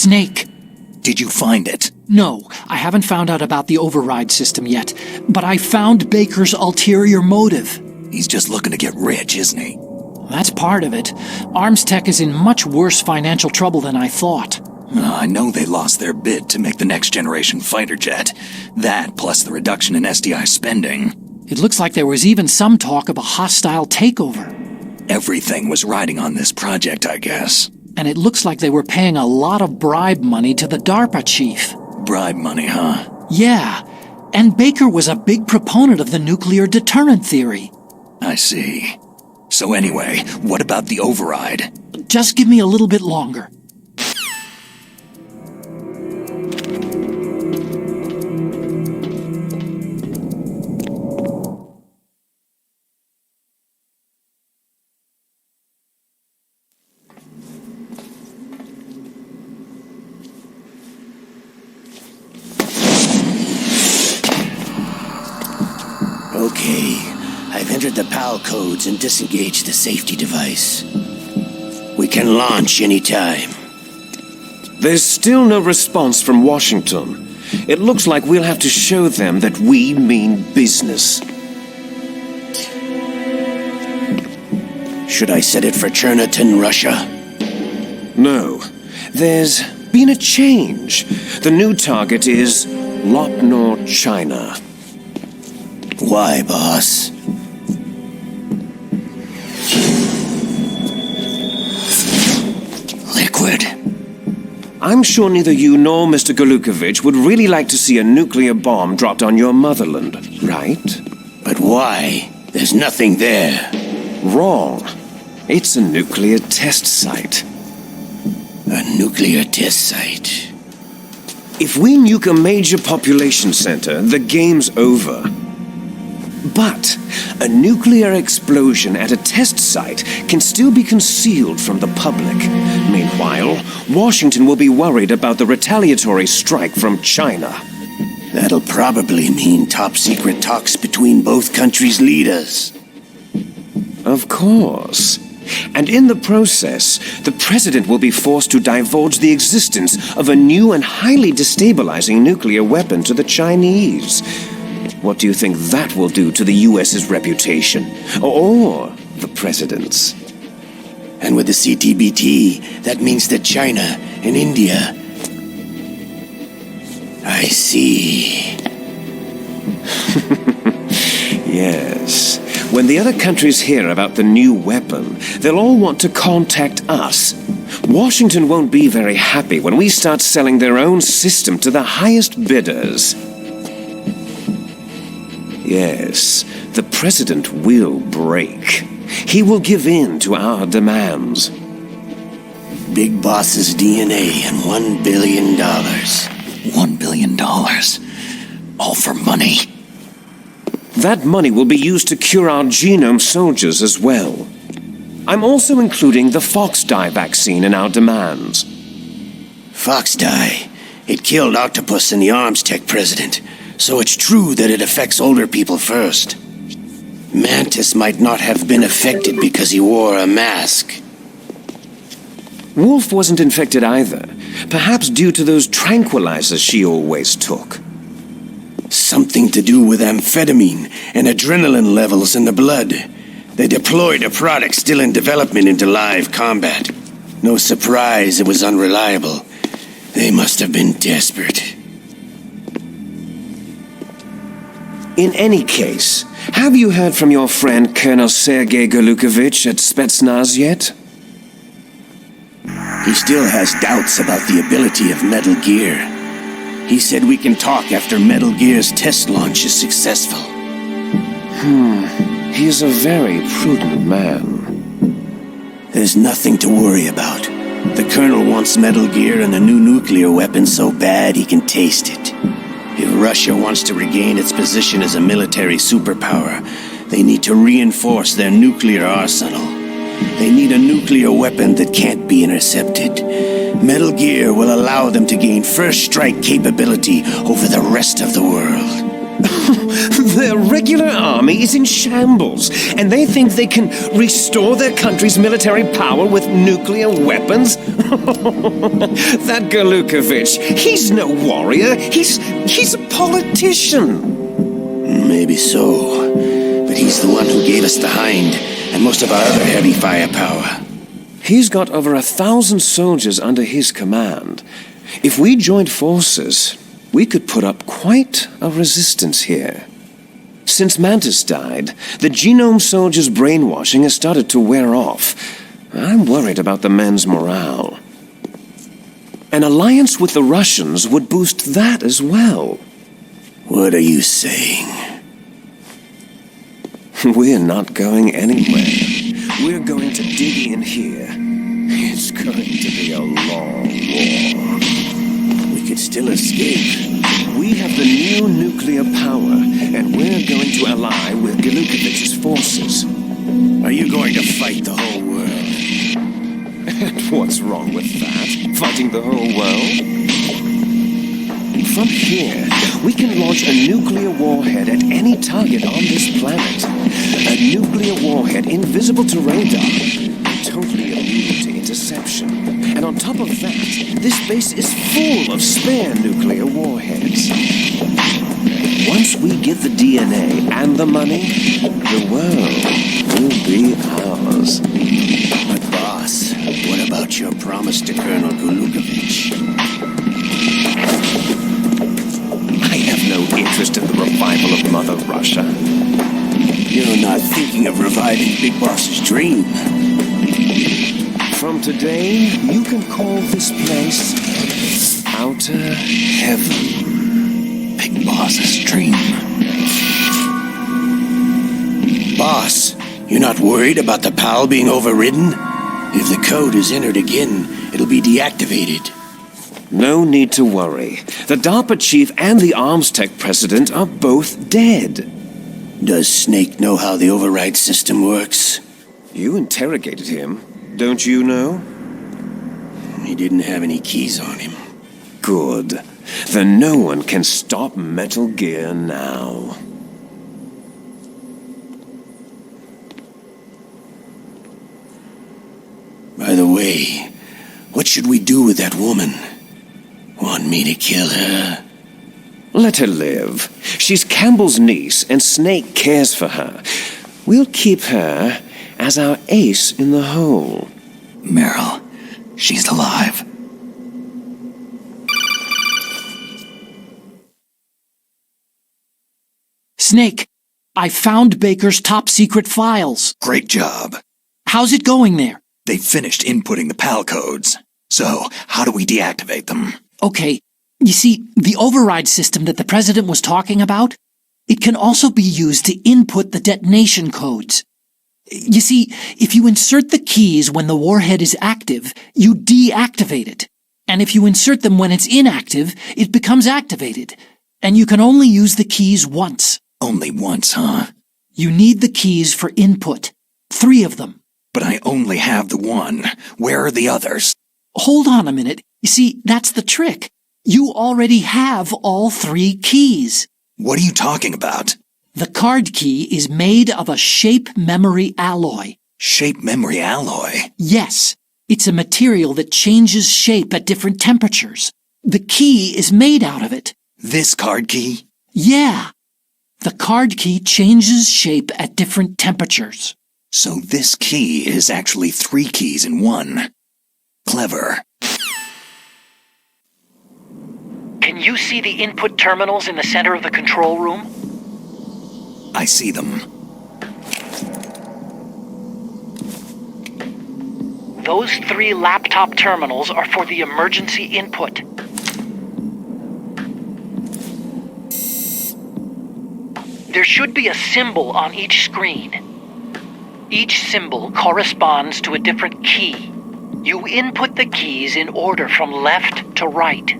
Snake. Did you find it? No, I haven't found out about the override system yet, but I found Baker's ulterior motive. He's just looking to get rich, isn't he? That's part of it. Armstech is in much worse financial trouble than I thought. I know they lost their bid to make the next generation fighter jet. That, plus the reduction in SDI spending. It looks like there was even some talk of a hostile takeover. Everything was riding on this project, I guess. And it looks like they were paying a lot of bribe money to the DARPA chief. Bribe money, huh? Yeah, and Baker was a big proponent of the nuclear deterrent theory. I see. So anyway, what about the override? Just give me a little bit longer. Okay, I've entered the PAL codes and disengaged the safety device. We can launch anytime. There's still no response from Washington. It looks like we'll have to show them that we mean business. Should I set it for Cherniton, Russia? No. There's been a change. The new target is Lopnor, China. Why, boss? Liquid. I'm sure neither you nor Mr. Galukovich would really like to see a nuclear bomb dropped on your motherland, right? But why? There's nothing there. Wrong. It's a nuclear test site. A nuclear test site. If we nuke a major population center, the game's over. But a nuclear explosion at a test site can still be concealed from the public. Meanwhile, Washington will be worried about the retaliatory strike from China. That'll probably mean top-secret talks between both countries' leaders. Of course. And in the process, the president will be forced to divulge the existence of a new and highly destabilizing nuclear weapon to the Chinese. What do you think that will do to the U.S.'s reputation? Or the president's? And with the CTBT, that means that China and India... I see. Yes. When the other countries hear about the new weapon, they'll all want to contact us. Washington won't be very happy when we start selling their own system to the highest bidders. Yes, the president will break. He will give in to our demands. Big Boss's DNA and $1 billion. $1 billion. All for money. That money will be used to cure our genome soldiers as well. I'm also including the Foxdie vaccine in our demands. Foxdie. It killed Octopus and the Arms Tech president, so it's true that it affects older people first. Mantis might not have been affected because he wore a mask. Wolf wasn't infected either, perhaps due to those tranquilizers she always took. Something to do with amphetamine and adrenaline levels in the blood. They deployed a product still in development into live combat. No surprise it was unreliable. They must have been desperate. In any case, have you heard from your friend Colonel Sergei Galukovich at Spetsnaz yet? He still has doubts about the ability of Metal Gear. He said we can talk after Metal Gear's test launch is successful. He is a very prudent man. There's nothing to worry about. The Colonel wants Metal Gear and the new nuclear weapon so bad he can taste it. If Russia wants to regain its position as a military superpower, they need to reinforce their nuclear arsenal. They need a nuclear weapon that can't be intercepted. Metal Gear will allow them to gain first strike capability over the rest of the world. Their regular army is in shambles, and they think they can restore their country's military power with nuclear weapons? That Galukovich, he's no warrior, he's a politician. Maybe so, but he's the one who gave us the Hind and most of our other heavy firepower. He's got over 1,000 soldiers under his command. If we joined forces, we could put up quite a resistance here. Since Mantis died, the genome soldiers' brainwashing has started to wear off. I'm worried about the men's morale. An alliance with the Russians would boost that as well. What are you saying? We're not going anywhere. We're going to dig in here. It's going to be a long war. We could still escape. We have the new nuclear power, and we're going to ally with Galukovich's forces. Are you going to fight the whole world? And what's wrong with that? Fighting the whole world? From here, we can launch a nuclear warhead at any target on this planet. A nuclear warhead invisible to radar, totally immune to of that, this base is full of spare nuclear warheads. Once we get the DNA and the money, the world will be ours. But boss, what about your promise to Colonel Gulukovich? I have no interest in the revival of Mother Russia. You're not thinking of reviving Big Boss's dream. From today, you can call this place Outer Heaven. Big Boss's dream. Boss, you're not worried about the PAL being overridden? If the code is entered again, it'll be deactivated. No need to worry. The DARPA chief and the Arms Tech president are both dead. Does Snake know how the override system works? You interrogated him, don't you know? He didn't have any keys on him. Good. Then no one can stop Metal Gear now. By the way, what should we do with that woman? Want me to kill her? Let her live. She's Campbell's niece, and Snake cares for her. We'll keep her as our ace in the hole. Meryl, she's alive. Snake, I found Baker's top secret files. Great job. How's it going there? They finished inputting the PAL codes. So, how do we deactivate them? Okay, you see, the override system that the president was talking about, it can also be used to input the detonation codes. You see, if you insert the keys when the warhead is active, you deactivate it. And if you insert them when it's inactive, it becomes activated. And you can only use the keys once. Only once, huh? You need the keys for input. 3 of them. But I only have the one. Where are the others? Hold on a minute. You see, that's the trick. You already have all 3 keys. What are you talking about? The card key is made of a shape memory alloy. Shape memory alloy? Yes, it's a material that changes shape at different temperatures. The key is made out of it. This card key? Yeah. The card key changes shape at different temperatures. So this key is actually 3 keys in one. Clever. Can you see the input terminals in the center of the control room? I see them. Those 3 laptop terminals are for the emergency input. There should be a symbol on each screen. Each symbol corresponds to a different key. You input the keys in order from left to right.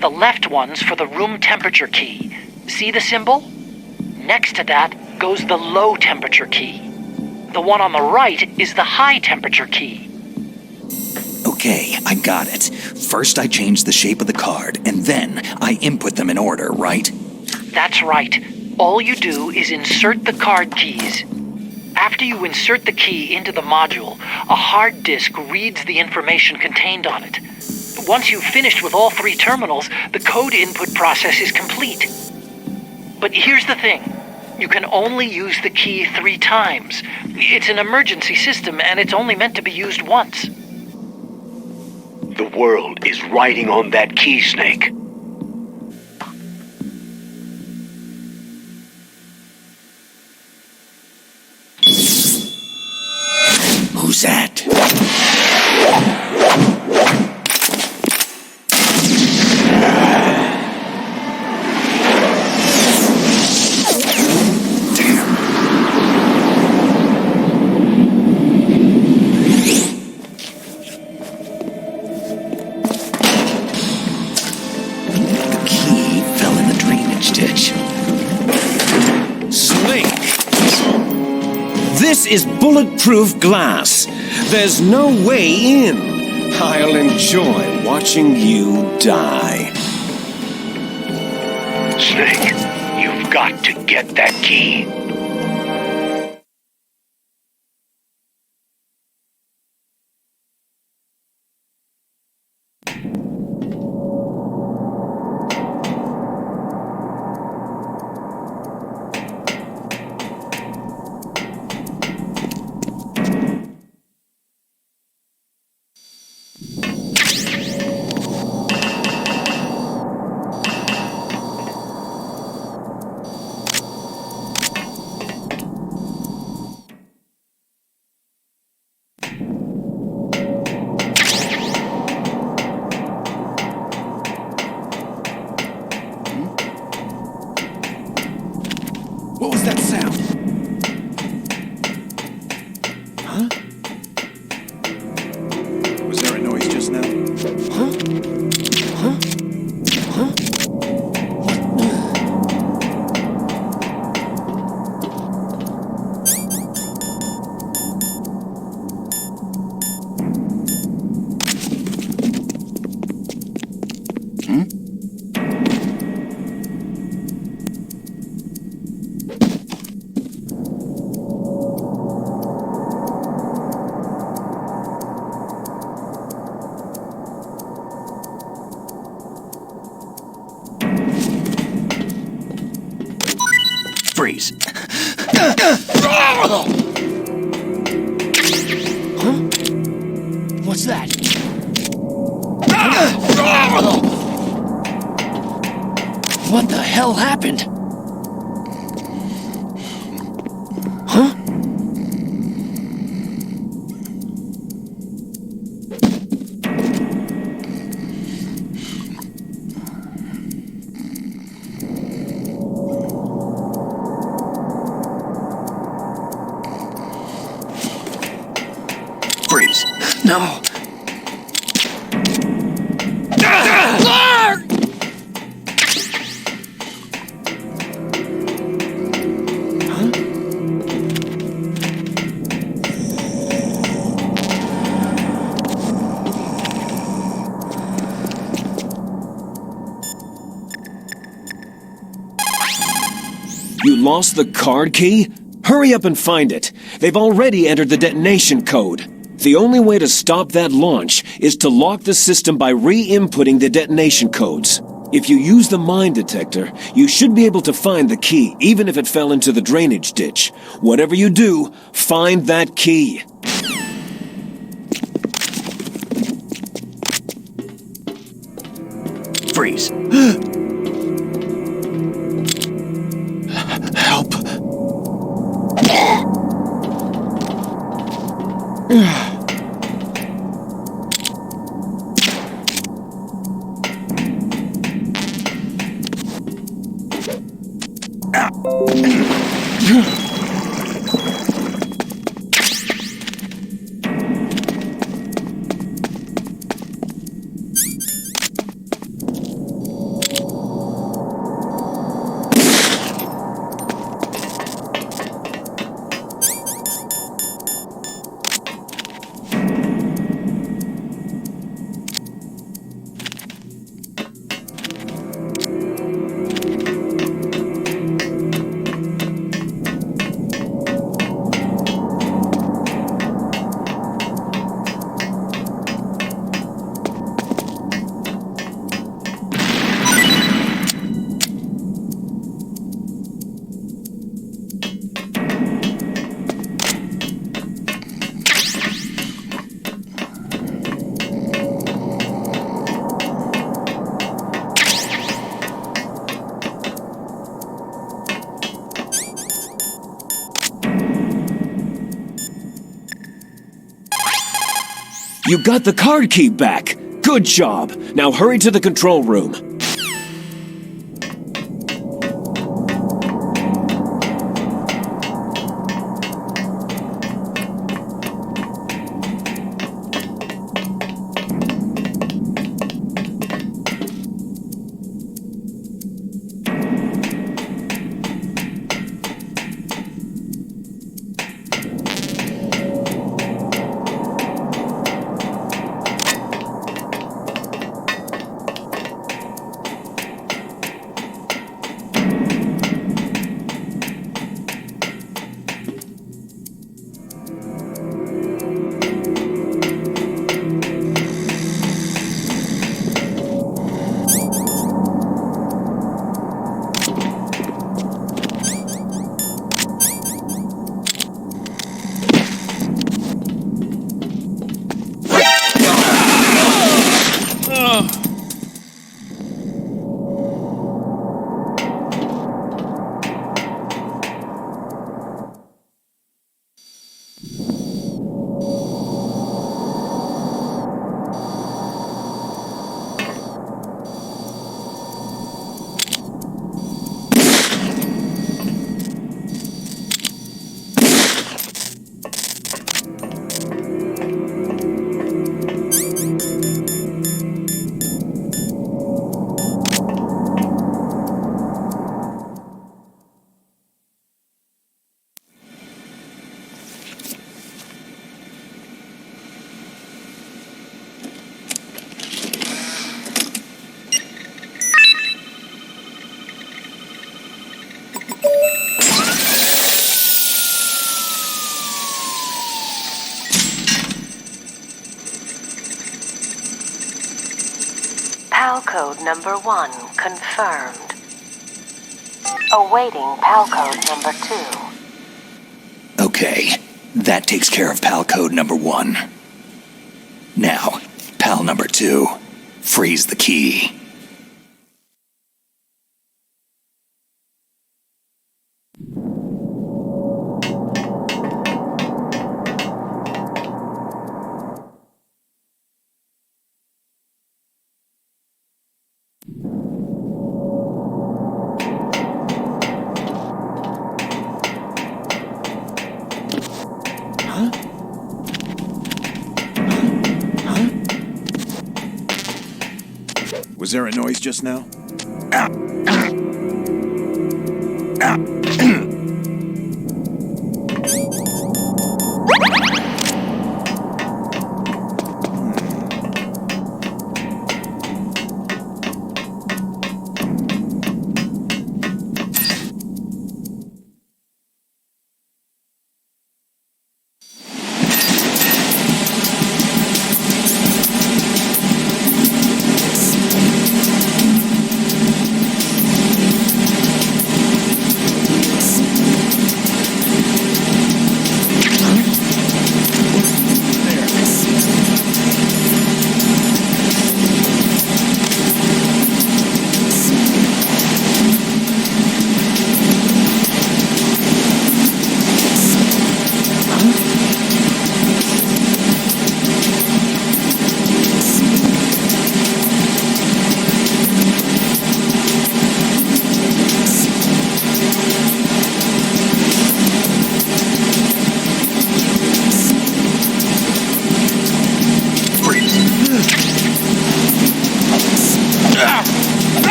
The left one's for the room temperature key. See the symbol? Next to that goes the low temperature key. The one on the right is the high temperature key. Okay, I got it. First I change the shape of the card, and then I input them in order, right? That's right. All you do is insert the card keys. After you insert the key into the module, a hard disk reads the information contained on it. Once you've finished with all 3 terminals, the code input process is complete. But here's the thing. You can only use the key 3 times. It's an emergency system, and it's only meant to be used once. The world is riding on that key, Snake. Who's that? The key fell in the drainage ditch. Snake! This is bulletproof glass. There's no way in. I'll enjoy watching you die. Snake, you've got to get that key. What's that? What the hell happened? Huh? Freeze. No. You lost the card key? Hurry up and find it. They've already entered the detonation code. The only way to stop that launch is to lock the system by re-inputting the detonation codes. If you use the mine detector, you should be able to find the key, even if it fell into the drainage ditch. Whatever you do, find that key. Freeze. Help. You got the card key back. Good job. Now hurry to the control room. PAL code number 1 confirmed. Awaiting PAL code number 2. Okay, that takes care of PAL code number 1. Now, pal number 2, freeze the key. Was there a noise just now?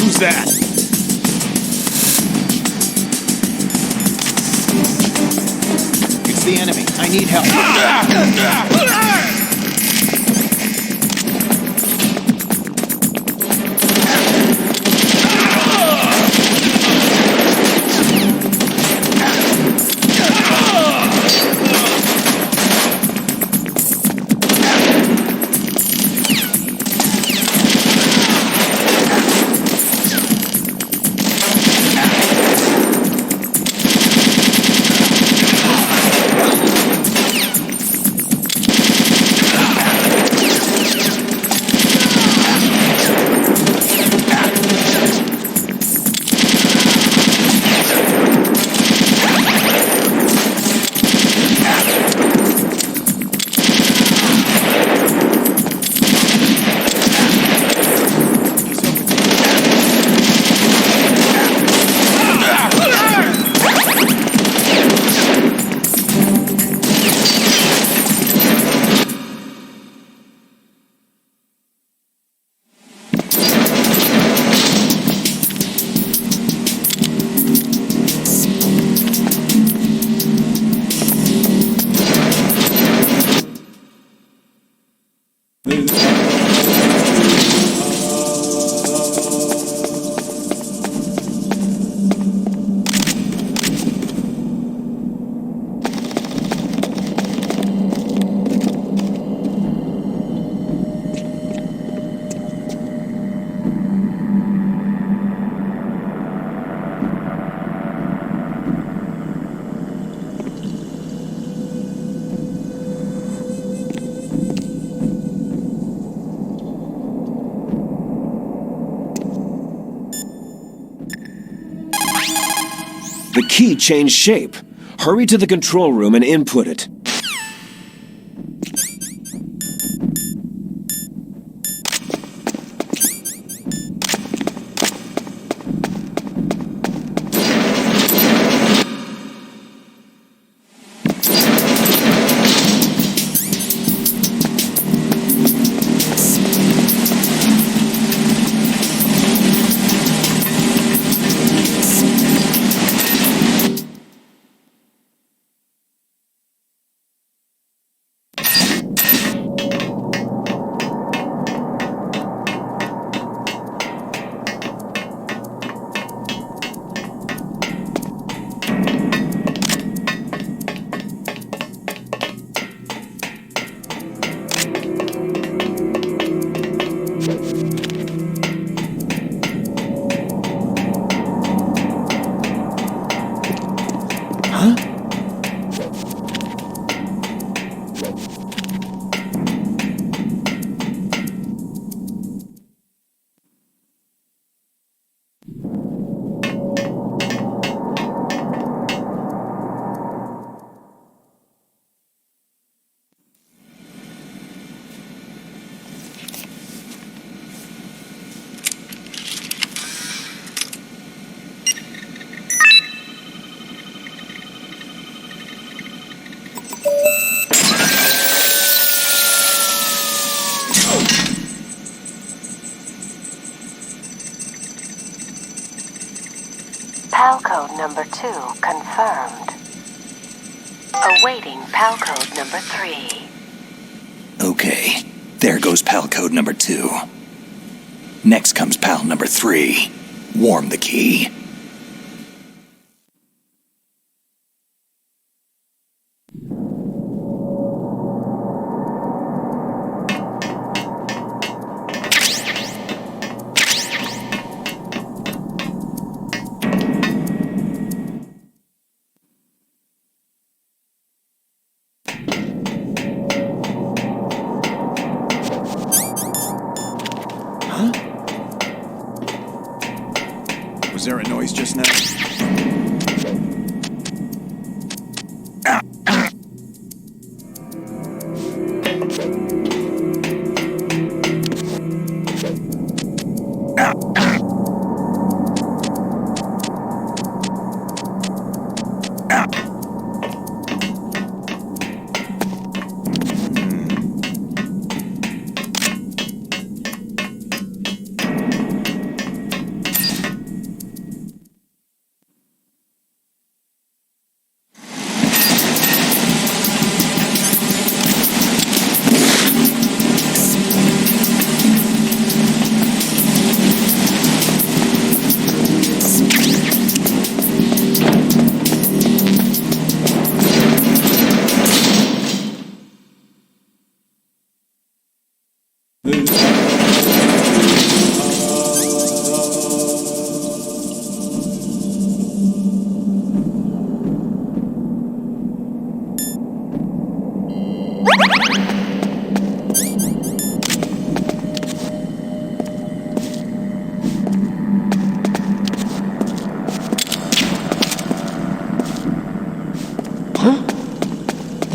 Who's that? It's the enemy. I need help. The key changed shape. Hurry to the control room and input it. PAL code number 2 confirmed. Awaiting PAL code number 3. Okay, there goes PAL code number 2. Next comes PAL number 3. Warm the key. Was there a noise just now?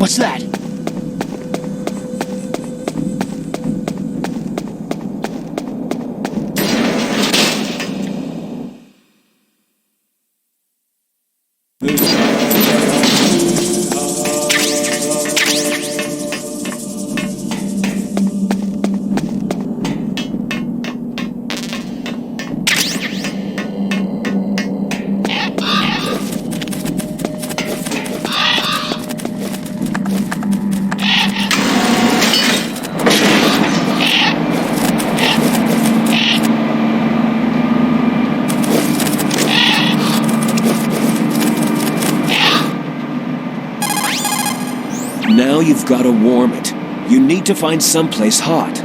What's that? Now you've got to warm it. You need to find someplace hot.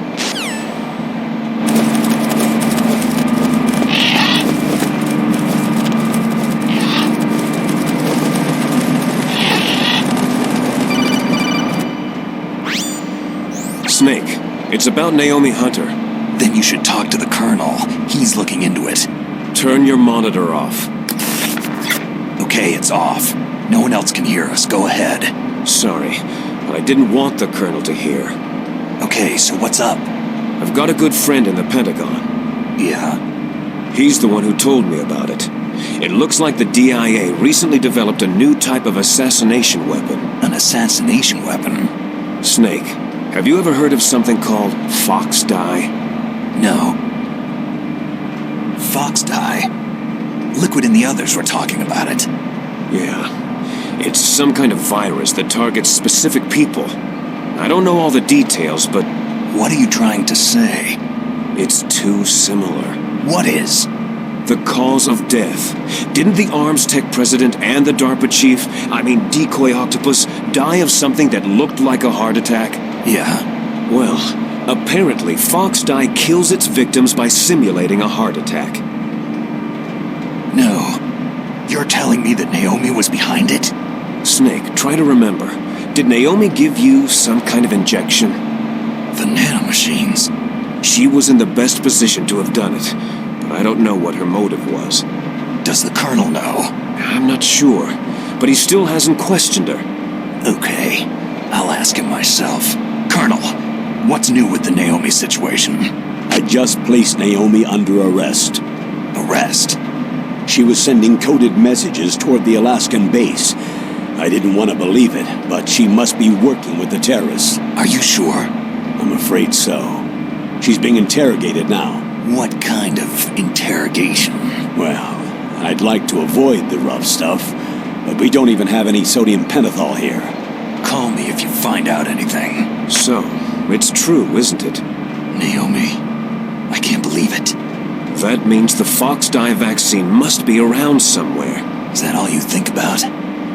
Snake, it's about Naomi Hunter. Then you should talk to the Colonel. He's looking into it. Turn your monitor off. Okay, it's off. No one else can hear us. Go ahead. Sorry, but I didn't want the Colonel to hear. Okay, so what's up? I've got a good friend in the Pentagon. Yeah? He's the one who told me about it. It looks like the DIA recently developed a new type of assassination weapon. An assassination weapon? Snake, have you ever heard of something called Fox Dye? No. Fox dye? Liquid and the others were talking about it. Yeah. It's some kind of virus that targets specific people. I don't know all the details, but What are you trying to say? it's too similar. What is? The cause of death. Didn't the Arms Tech president and the DARPA chief, Decoy Octopus, die of something that looked like a heart attack? Yeah. Well, apparently Fox Dye kills its victims by simulating a heart attack. No. You're telling me that Naomi was behind it? Snake, try to remember. Did Naomi give you some kind of injection? The nanomachines. She was in the best position to have done it, but I don't know what her motive was. Does the Colonel know? I'm not sure, but he still hasn't questioned her. Okay. I'll ask him myself. Colonel, what's new with the Naomi situation? I just placed Naomi under arrest. Arrest? She was sending coded messages toward the Alaskan base. I didn't want to believe it, but she must be working with the terrorists. Are you sure? I'm afraid so. She's being interrogated now. What kind of interrogation? Well, I'd like to avoid the rough stuff, but we don't even have any sodium pentothal here. Call me if you find out anything. So, it's true, isn't it? Naomi, I can't believe it. That means the Fox Dye vaccine must be around somewhere. Is that all you think about?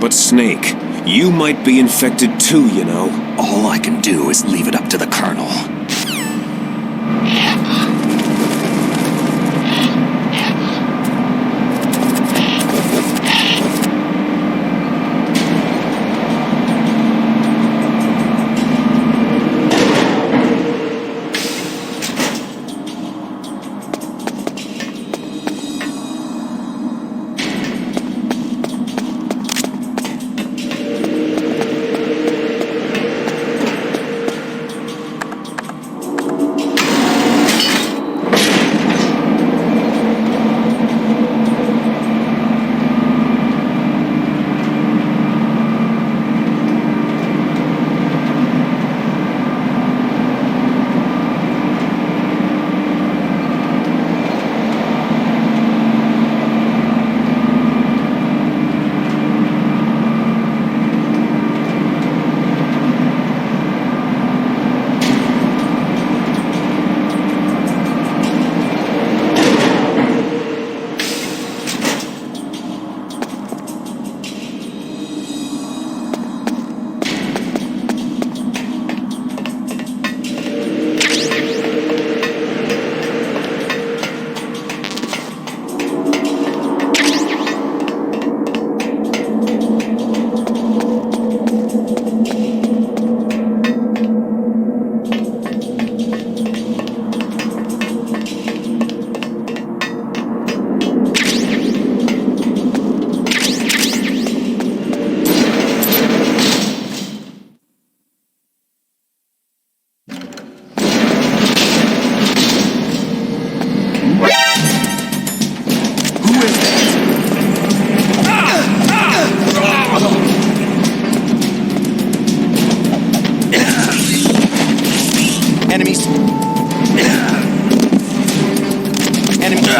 But Snake, you might be infected too, you know. All I can do is leave it up to the Colonel. Enemies. Enemies.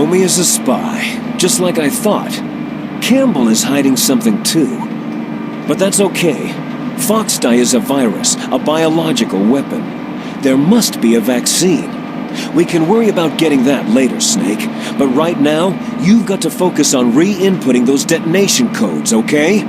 Naomi is a spy, just like I thought. Campbell is hiding something too. But that's okay. Fox dye is a virus, a biological weapon. There must be a vaccine. We can worry about getting that later, Snake. But right now, you've got to focus on re-inputting those detonation codes, okay?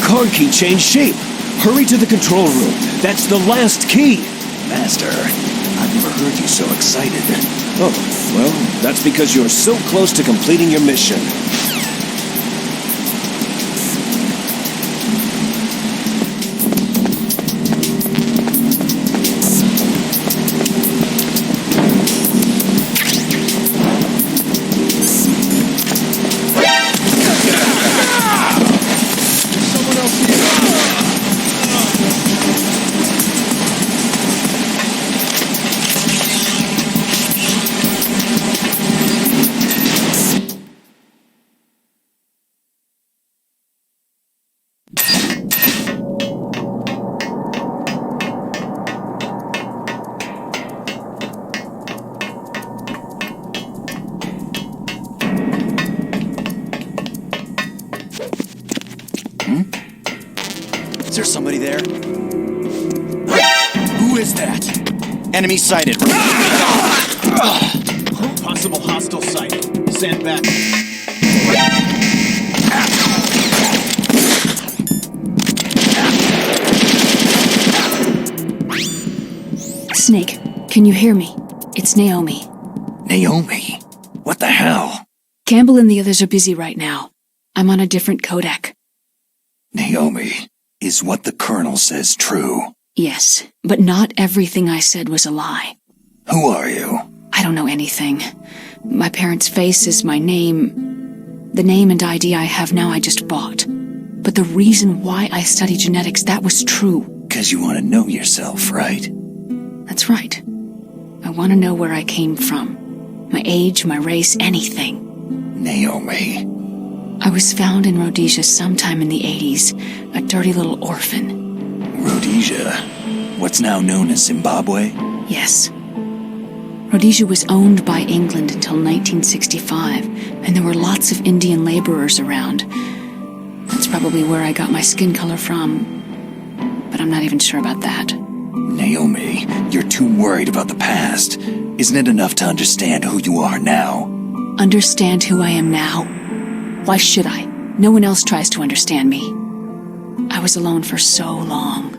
Card key changed shape. Hurry to the control room. That's the last key. Master, I've never heard you so excited. Oh, well, that's because you're so close to completing your mission. Is there somebody there? Who is that? Enemy sighted. Possible hostile sight. Send back. Snake, can you hear me? It's Naomi. Naomi? What the hell? Campbell and the others are busy right now. I'm on a different codec. Naomi, is what the Colonel says true? Yes, but not everything I said was a lie. Who are you? I don't know anything. My parents' face is my name. The name and ID I have now I just bought. But the reason why I study genetics, that was true. 'Cause you want to know yourself, right? That's right. I want to know where I came from. My age, my race, anything. Naomi. I was found in Rhodesia sometime in the 80s, a dirty little orphan. Rhodesia? What's now known as Zimbabwe? Yes. Rhodesia was owned by England until 1965, and there were lots of Indian laborers around. That's probably where I got my skin color from, but I'm not even sure about that. Naomi, you're too worried about the past. Isn't it enough to understand who you are now? Understand who I am now? Why should I? No one else tries to understand me. I was alone for so long,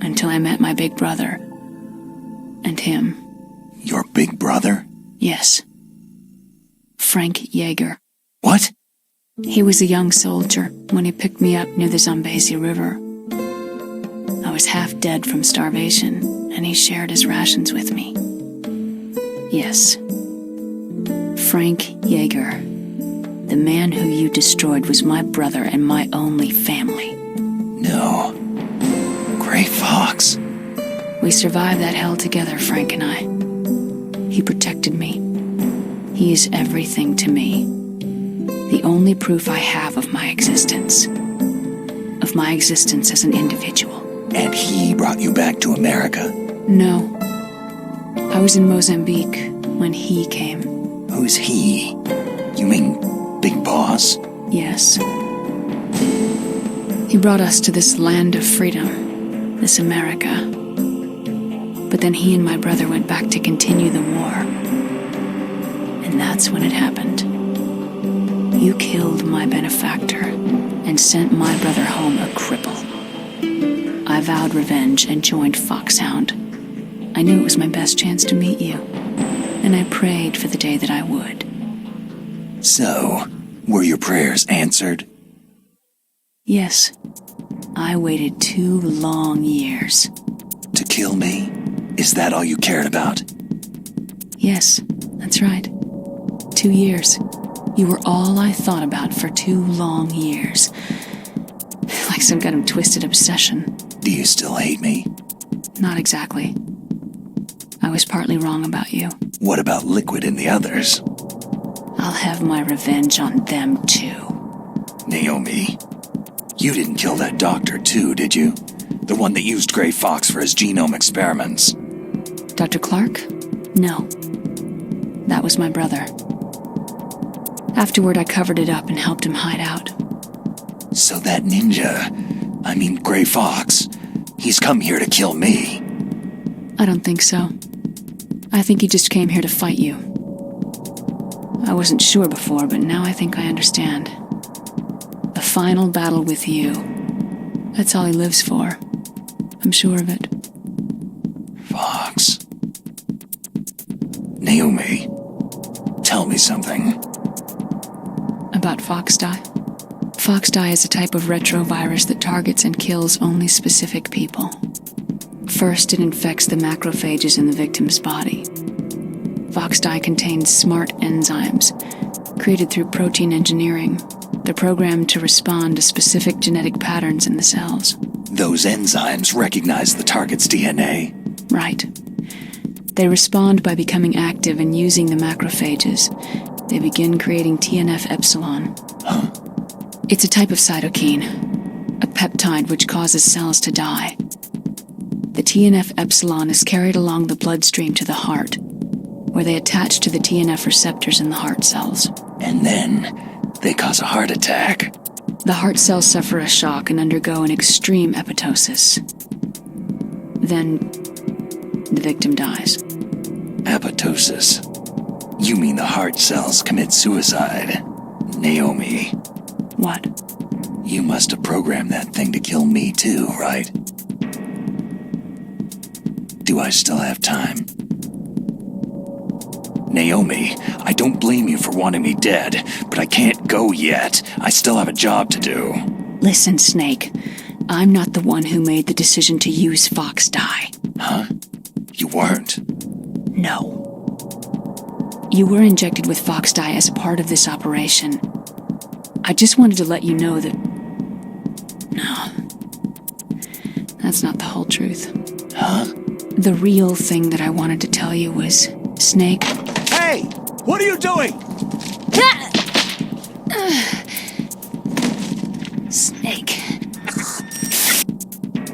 until I met my big brother. And him. Your big brother? Yes. Frank Yeager. What? He was a young soldier when he picked me up near the Zambezi River. was half dead from starvation, and he shared his rations with me. Yes. Frank Yeager. The man who you destroyed was my brother and my only family. No. Gray Fox. We survived that hell together, Frank and I. He protected me. He is everything to me. The only proof I have of my existence. Of my existence as an individual. And he brought you back to America? No. I was in Mozambique when he came. Who's he? You mean Big Boss? Yes. He brought us to this land of freedom, this America. But then he and my brother went back to continue the war. And that's when it happened. You killed my benefactor and sent my brother home a cripple. I vowed revenge and joined Foxhound. I knew it was my best chance to meet you, and I prayed for the day that I would. So, were your prayers answered? Yes. I waited 2 long years. To kill me? Is that all you cared about? Yes, that's right. 2 years. You were all I thought about for 2 long years. Like some kind of twisted obsession. Do you still hate me? Not exactly. I was partly wrong about you. What about Liquid and the others? I'll have my revenge on them too. Naomi, you didn't kill that doctor too, did you? The one that used Gray Fox for his genome experiments. Dr. Clark? No. That was my brother. Afterward, I covered it up and helped him hide out. So that ninja, Gray Fox, he's come here to kill me. I don't think so. I think he just came here to fight you. I wasn't sure before, but now I think I understand. The final battle with you. That's all he lives for. I'm sure of it. Fox. Naomi, tell me something. About Foxdie? Foxdie is a type of retrovirus that targets and kills only specific people. First, it infects the macrophages in the victim's body. Foxdie contains smart enzymes, created through protein engineering. They're programmed to respond to specific genetic patterns in the cells. Those enzymes recognize the target's DNA? Right. They respond by becoming active and using the macrophages. They begin creating TNF-epsilon. Huh? It's a type of cytokine, a peptide which causes cells to die. The TNF-epsilon is carried along the bloodstream to the heart, where they attach to the TNF receptors in the heart cells. And then they cause a heart attack. The heart cells suffer a shock and undergo an extreme apoptosis. Then the victim dies. Apoptosis? You mean the heart cells commit suicide? Naomi. What? You must have programmed that thing to kill me too, right? Do I still have time? Naomi, I don't blame you for wanting me dead, but I can't go yet. I still have a job to do. Listen, Snake. I'm not the one who made the decision to use Foxdie. Huh? You weren't? No. You were injected with Foxdie as a part of this operation. I just wanted to let you know that... No. That's not the whole truth. Huh? The real thing that I wanted to tell you was, Snake... Hey! What are you doing? Snake.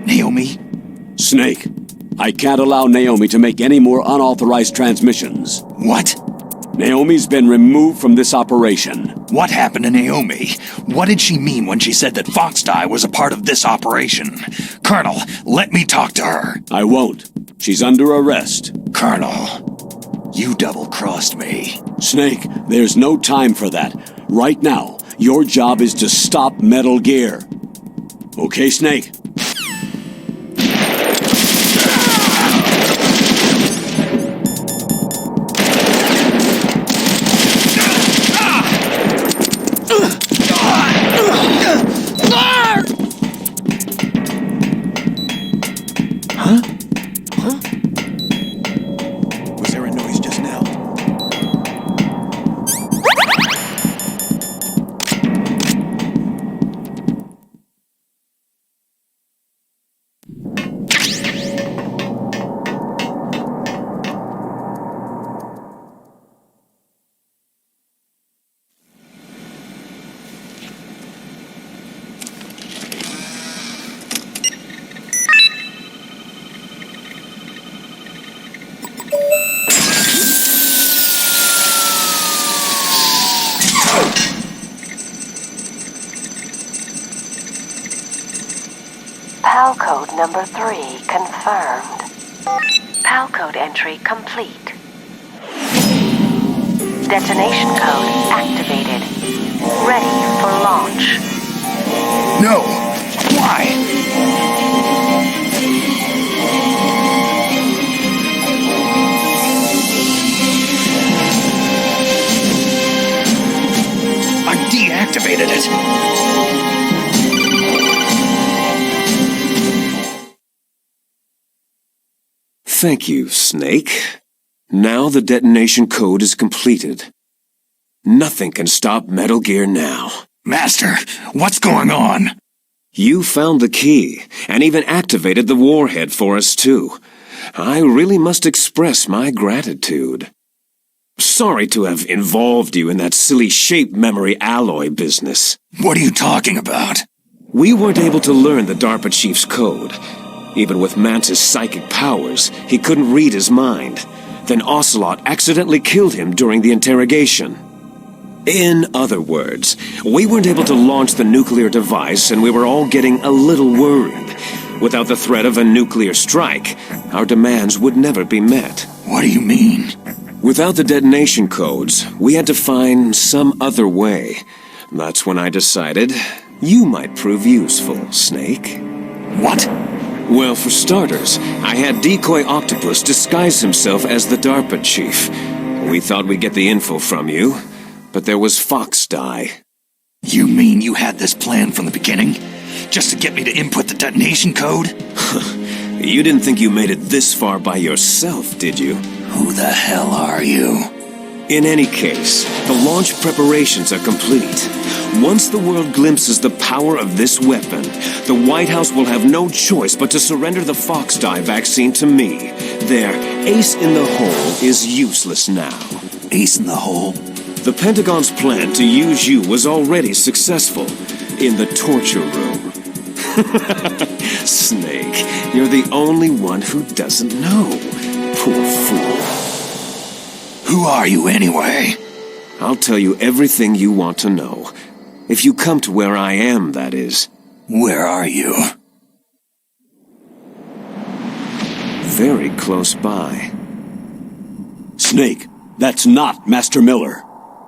Naomi? Snake, I can't allow Naomi to make any more unauthorized transmissions. What? Naomi's been removed from this operation. What happened to Naomi? What did she mean when she said that Foxdie was a part of this operation? Colonel, let me talk to her. I won't. She's under arrest. Colonel, you double-crossed me. Snake, there's no time for that. Right now, your job is to stop Metal Gear. Okay, Snake? PAL code number 3 confirmed. PAL code entry complete. Detonation code activated. Ready for launch. No! Why? I deactivated it. Thank you, Snake. Now the detonation code is completed. Nothing can stop Metal Gear now. Master, what's going on? You found the key, and even activated the warhead for us too. I really must express my gratitude. Sorry to have involved you in that silly shape memory alloy business. What are you talking about? We weren't able to learn the DARPA chief's code. Even with Mantis' psychic powers, he couldn't read his mind. Then Ocelot accidentally killed him during the interrogation. In other words, we weren't able to launch the nuclear device, and we were all getting a little worried. Without the threat of a nuclear strike, our demands would never be met. What do you mean? Without the detonation codes, we had to find some other way. That's when I decided you might prove useful, Snake. What? Well, for starters, I had Decoy Octopus disguise himself as the DARPA chief. We thought we'd get the info from you, but there was Fox Die. You mean you had this plan from the beginning? Just to get me to input the detonation code? You didn't think you made it this far by yourself, did you? Who the hell are you? In any case, the launch preparations are complete. Once the world glimpses the power of this weapon, the White House will have no choice but to surrender the Fox Die vaccine to me. Their ace in the hole is useless now. Ace in the hole? The Pentagon's plan to use you was already successful in the torture room. Snake, you're the only one who doesn't know. Poor fool. Who are you anyway? I'll tell you everything you want to know. If you come to where I am, that is. Where are you? Very close by. Snake, that's not Master Miller.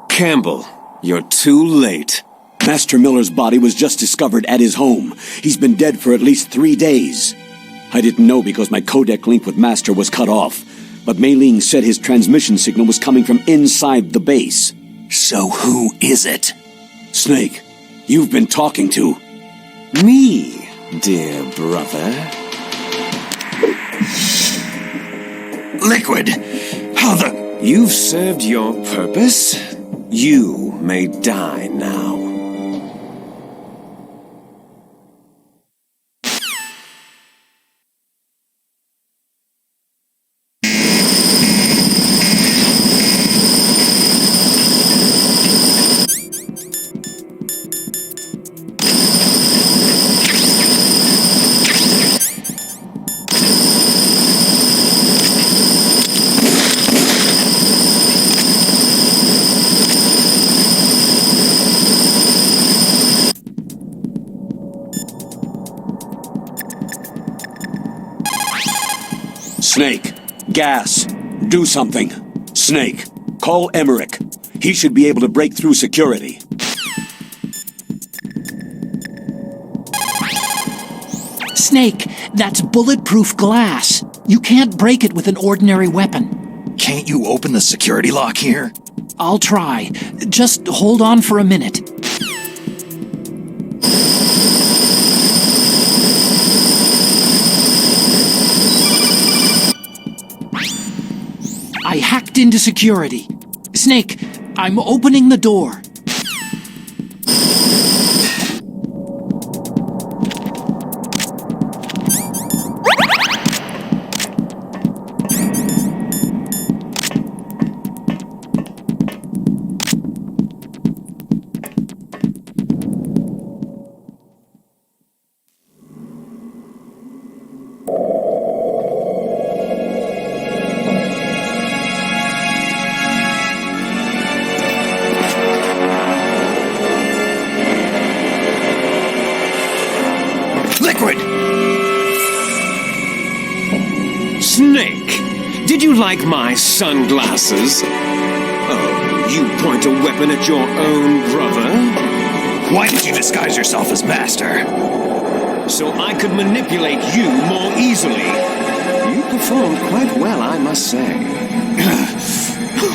Campbell, you're too late. Master Miller's body was just discovered at his home. He's been dead for at least 3 days. I didn't know because my codec link with Master was cut off, but Mei Ling said his transmission signal was coming from inside the base. So who is it? Snake, you've been talking to... Me, dear brother. Liquid! How the... You've served your purpose. You may die now. Snake, gas, do something. Snake, call Emmerich. He should be able to break through security. Snake, that's bulletproof glass. You can't break it with an ordinary weapon. Can't you open the security lock here? I'll try. Just hold on for a minute. I hacked into security. Snake, I'm opening the door. like my sunglasses? Oh, you point a weapon at your own brother? Why did you disguise yourself as Master? So I could manipulate you more easily. You performed quite well, I must say.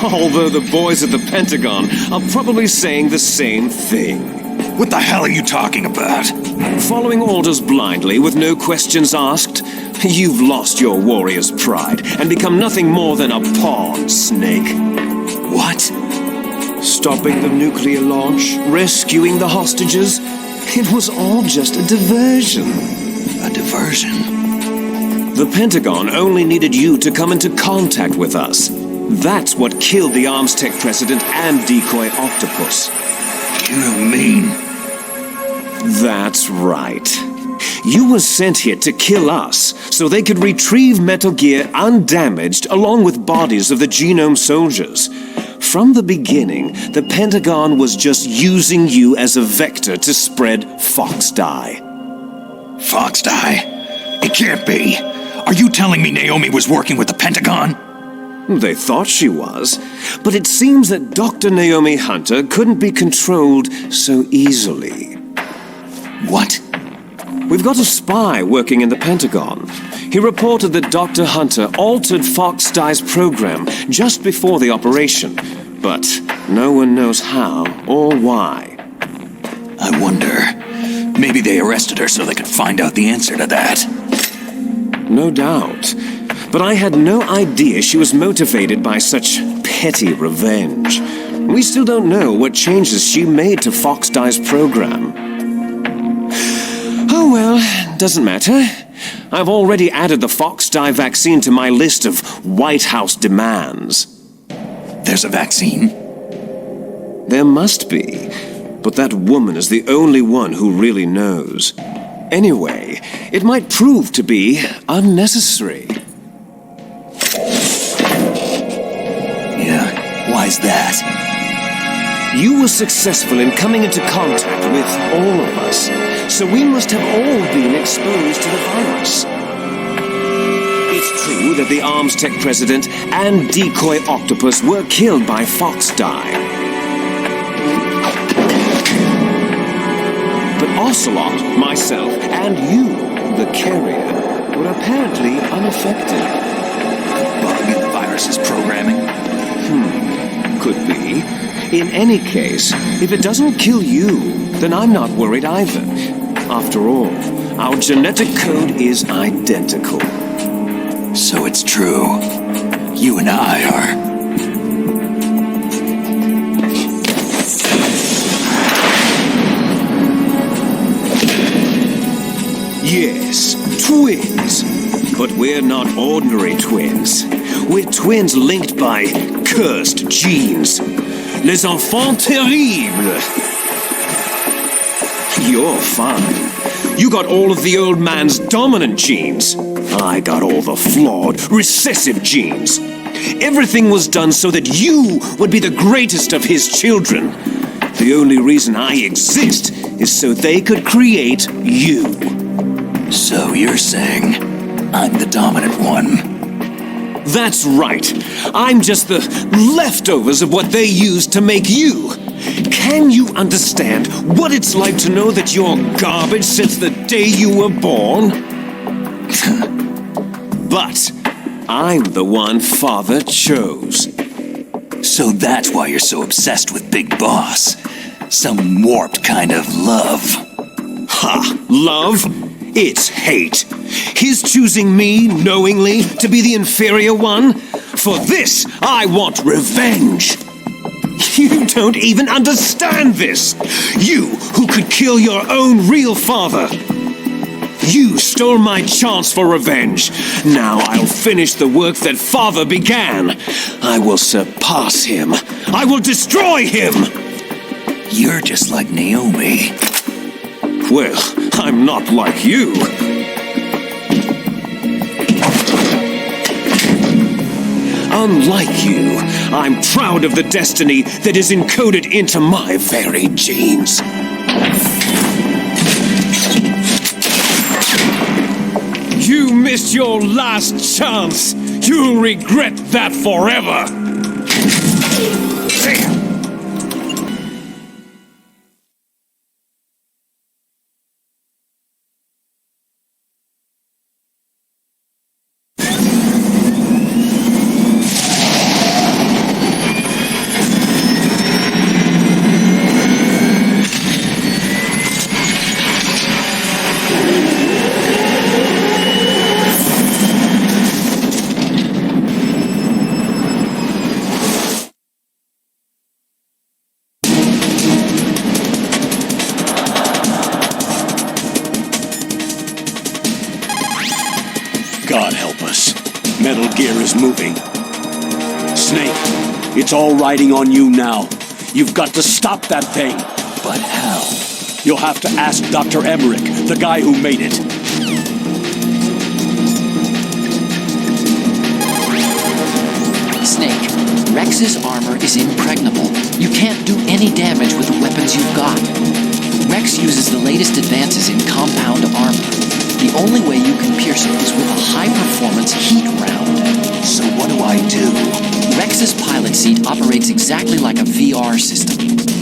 Although the boys at the Pentagon are probably saying the same thing. What the hell are you talking about? Following orders blindly with no questions asked, you've lost your warrior's pride and become nothing more than a pawn, Snake. What? Stopping the nuclear launch, rescuing the hostages, it was all just a diversion. A diversion? The Pentagon only needed you to come into contact with us. That's what killed the Armstech president and Decoy Octopus. You don't mean... That's right. You were sent here to kill us, so they could retrieve Metal Gear undamaged along with bodies of the Genome soldiers. From the beginning, the Pentagon was just using you as a vector to spread Foxdie. Foxdie? It can't be. Are you telling me Naomi was working with the Pentagon? They thought she was, but it seems that Dr. Naomi Hunter couldn't be controlled so easily. What? We've got a spy working in the Pentagon. He reported that Dr. Hunter altered Foxdie's program just before the operation, but no one knows how or why. I wonder. Maybe they arrested her so they could find out the answer to that. No doubt. But I had no idea she was motivated by such petty revenge. We still don't know what changes she made to Foxdie's program. Oh well, doesn't matter. I've already added the Foxdie vaccine to my list of White House demands. There's a vaccine? There must be, but that woman is the only one who really knows. Anyway, it might prove to be unnecessary. Yeah, why's that? You were successful in coming into contact with all of us, so we must have all been exposed to the virus. It's true that the Armstech president and Decoy Octopus were killed by Foxdie. But Ocelot, myself, and you, the carrier, were apparently unaffected. A bug in the virus's programming? Could be. In any case, if it doesn't kill you, then I'm not worried either. After all, our genetic code is identical. So it's true. You and I are... Yes, twins. But we're not ordinary twins. We're twins linked by cursed genes. Les enfants terribles. You're fine. You got all of the old man's dominant genes. I got all the flawed, recessive genes. Everything was done so that you would be the greatest of his children. The only reason I exist is so they could create you. So you're saying I'm the dominant one? That's right. I'm just the leftovers of what they used to make you. Can you understand what it's like to know that you're garbage since the day you were born? But I'm the one Father chose. So that's why you're so obsessed with Big Boss. Some warped kind of love. Ha! Love? It's hate. His choosing me knowingly to be the inferior one? For this, I want revenge. You don't even understand this. You who could kill your own real father. You stole my chance for revenge. Now I'll finish the work that Father began. I will surpass him. I will destroy him. You're just like Naomi. Well, I'm not like you. Unlike you, I'm proud of the destiny that is encoded into my very genes. You missed your last chance. You'll regret that forever! God help us. Metal Gear is moving. Snake, it's all riding on you now. You've got to stop that thing. But how? You'll have to ask Dr. Emmerich, the guy who made it. Snake, Rex's armor is impregnable. You can't do any damage with the weapons you've got. Rex uses the latest advances in compound armor. The only way you can pierce it is with a high-performance heat round. So what do I do? Rex's pilot seat operates exactly like a VR system.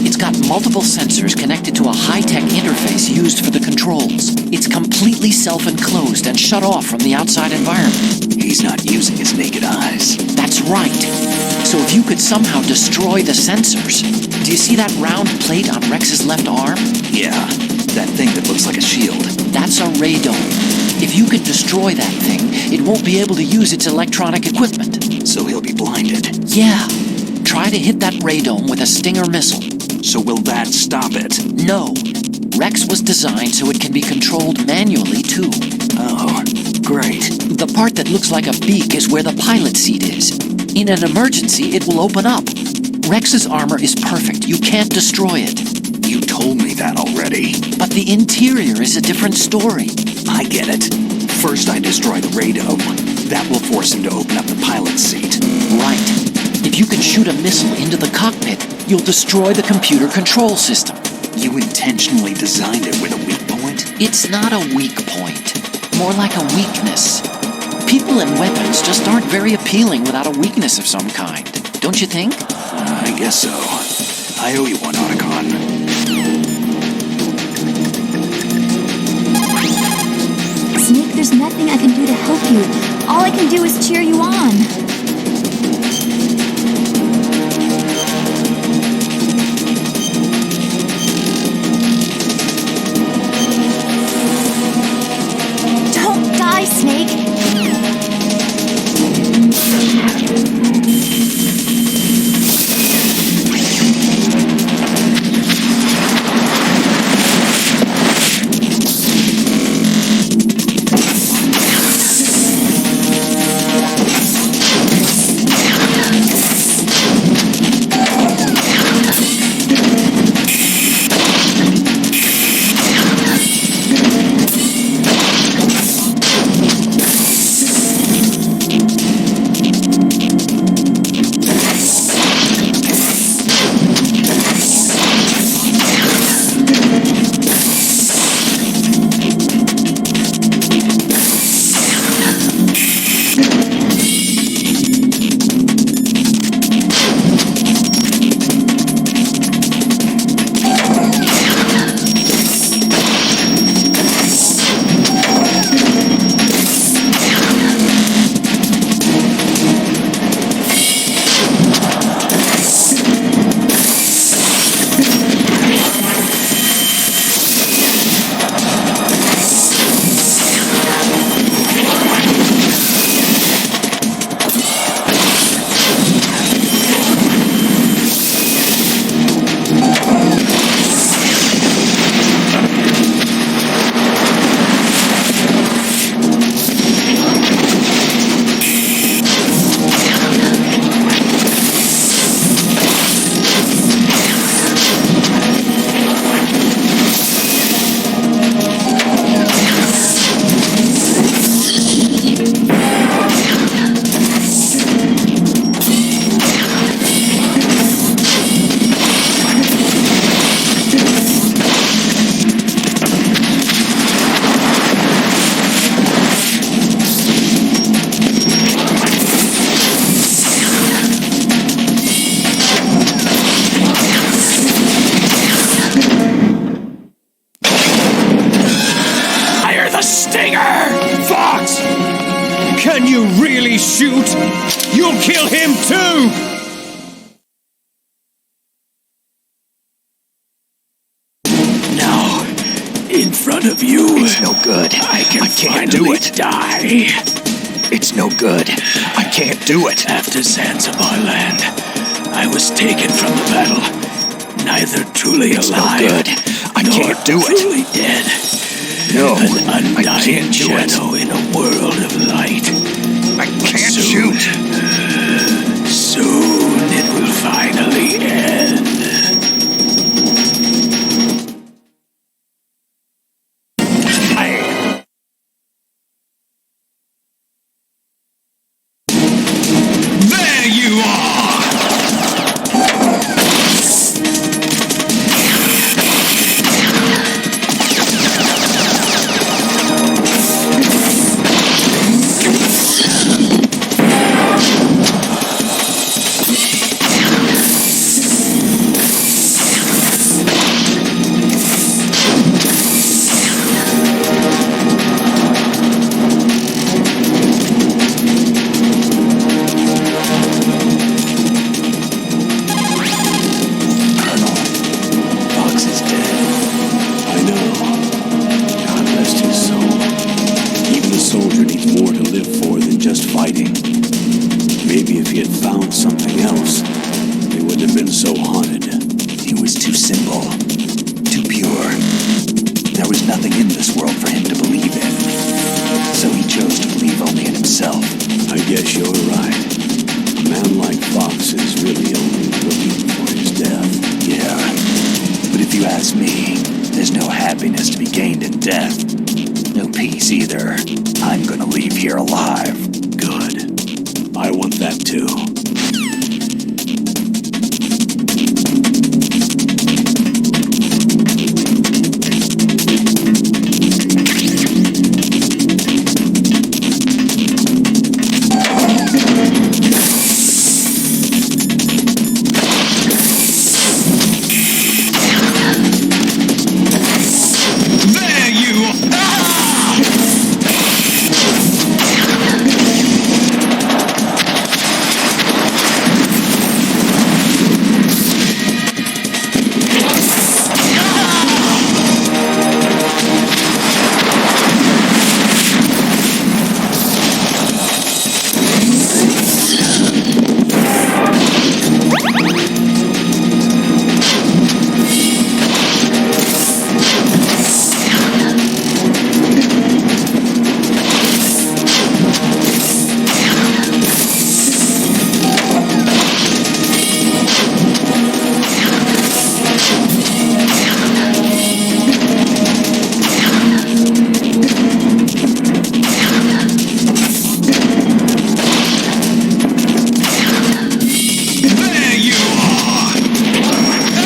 It's got multiple sensors connected to a high-tech interface used for the controls. It's completely self-enclosed and shut off from the outside environment. He's not using his naked eyes. That's right. So if you could somehow destroy the sensors... Do you see that round plate on Rex's left arm? Yeah, that thing that looks like a shield. That's a radome. If you could destroy that thing, it won't be able to use its electronic equipment. So he'll be blinded. Yeah. Try to hit that radome with a Stinger missile. So will that stop it? No. Rex was designed so it can be controlled manually, too. Oh, great. The part that looks like a beak is where the pilot seat is. In an emergency, it will open up. Rex's armor is perfect. You can't destroy it. You told me that already. But the interior is a different story. I get it. First I destroy the radome. That will force him to open up the pilot seat. Right. If you can shoot a missile into the cockpit, you'll destroy the computer control system. You intentionally designed it with a weak point? It's not a weak point. More like a weakness. People and weapons just aren't very appealing without a weakness of some kind. Don't you think? I guess so. I owe you one, Otacon. Snake, there's nothing I can do to help you. All I can do is cheer you on. Don't die, Snake! front of you. It's no good. I can't finally die. It's no good. I can't do it. After Zanzibar land, I was taken from the battle. Neither truly It's alive. no good. I nor can't do it. truly dead. No, An I undying can't do it. shadow in a world of light. I can't Soon. shoot. Soon it will finally end. There you are! Fox is dead. I know. God rest his soul. Even a soldier needs more to live for than just fighting. Maybe if he had found something else, he wouldn't have been so haunted. He was too simple, too pure. There was nothing in this world for him to believe in. So he chose to believe only in himself. I guess you're right. A man like Fox is really only looking for his death. Yeah. But if you ask me, there's no happiness to be gained in death. No peace either. I'm gonna leave here alive. Good. I want that too. There you are! There you are!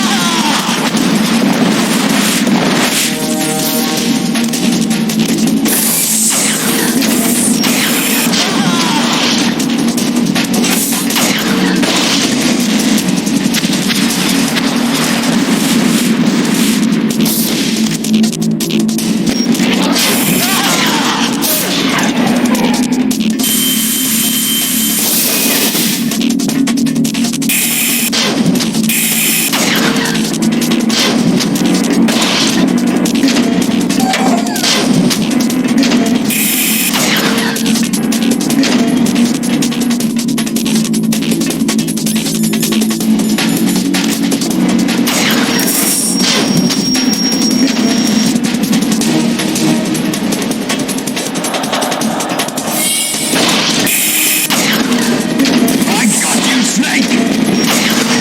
I got you, Snake!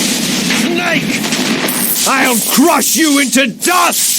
Snake! I'll crush you into dust!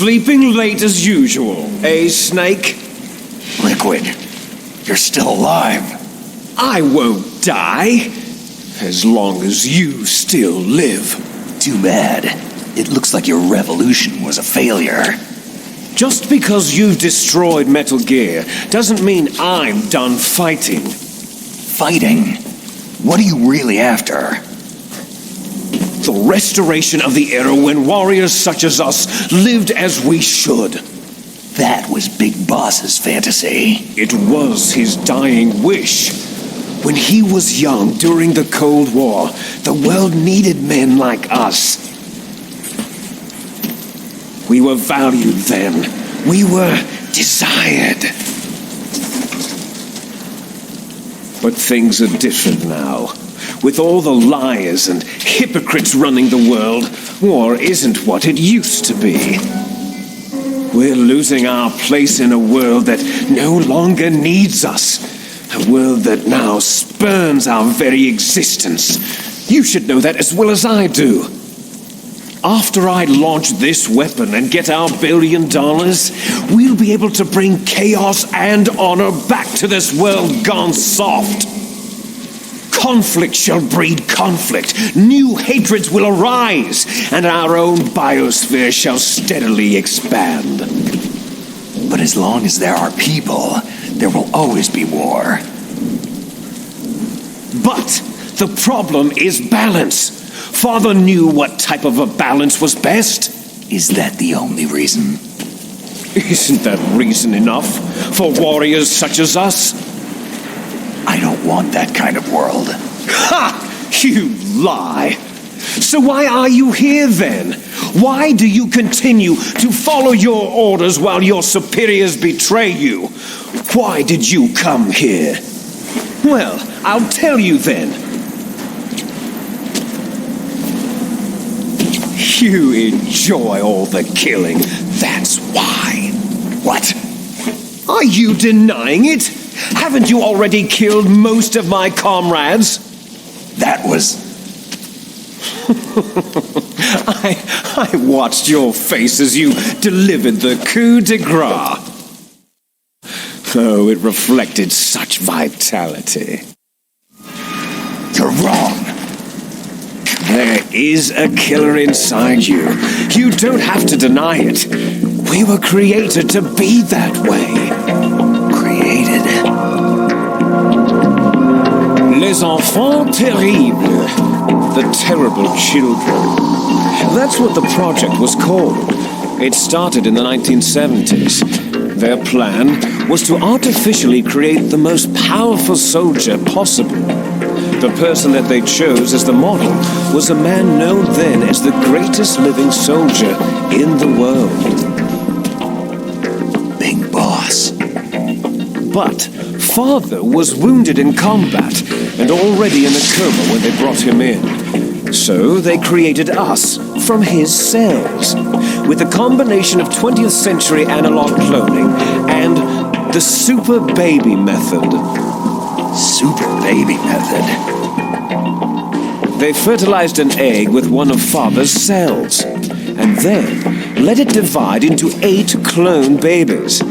Sleeping late as usual, eh, Snake? Liquid, you're still alive. I won't die, as long as you still live. Too bad. It looks like your revolution was a failure. Just because you've destroyed Metal Gear doesn't mean I'm done fighting. Fighting? What are you really after? The restoration of the era when warriors such as us lived as we should. That was Big Boss's fantasy. It was his dying wish. When he was young during the Cold War, the world needed men like us. We were valued then. We were desired. But things are different now. With all the liars and hypocrites running the world, war isn't what it used to be. We're losing our place in a world that no longer needs us. A world that now spurns our very existence. You should know that as well as I do. After I launch this weapon and get our $1 billion, we'll be able to bring chaos and honor back to this world gone soft. Conflict shall breed conflict. New hatreds will arise, and our own biosphere shall steadily expand. But as long as there are people, there will always be war. But the problem is balance. Father knew what type of a balance was best. Is that the only reason? Isn't that reason enough for warriors such as us? I don't want that kind of world. Ha! You lie! So why are you here then? Why do you continue to follow your orders while your superiors betray you? Why did you come here? Well, I'll tell you then. You enjoy all the killing, that's why. What? Are you denying it? Haven't you already killed most of my comrades? That was... I watched your face as you delivered the coup de grace. Oh, it reflected such vitality. You're wrong. There is a killer inside you. You don't have to deny it. We were created to be that way. Created? Les enfants terribles. The terrible children. That's what the project was called. It started in the 1970s. Their plan was to artificially create the most powerful soldier possible. The person that they chose as the model was a man known then as the greatest living soldier in the world. Big Boss. But Father was wounded in combat and already in a coma when they brought him in. So they created us from his cells, with a combination of 20th century analog cloning and the Super Baby method. Super Baby method? They fertilized an egg with one of Father's cells, and then let it divide into 8 clone babies.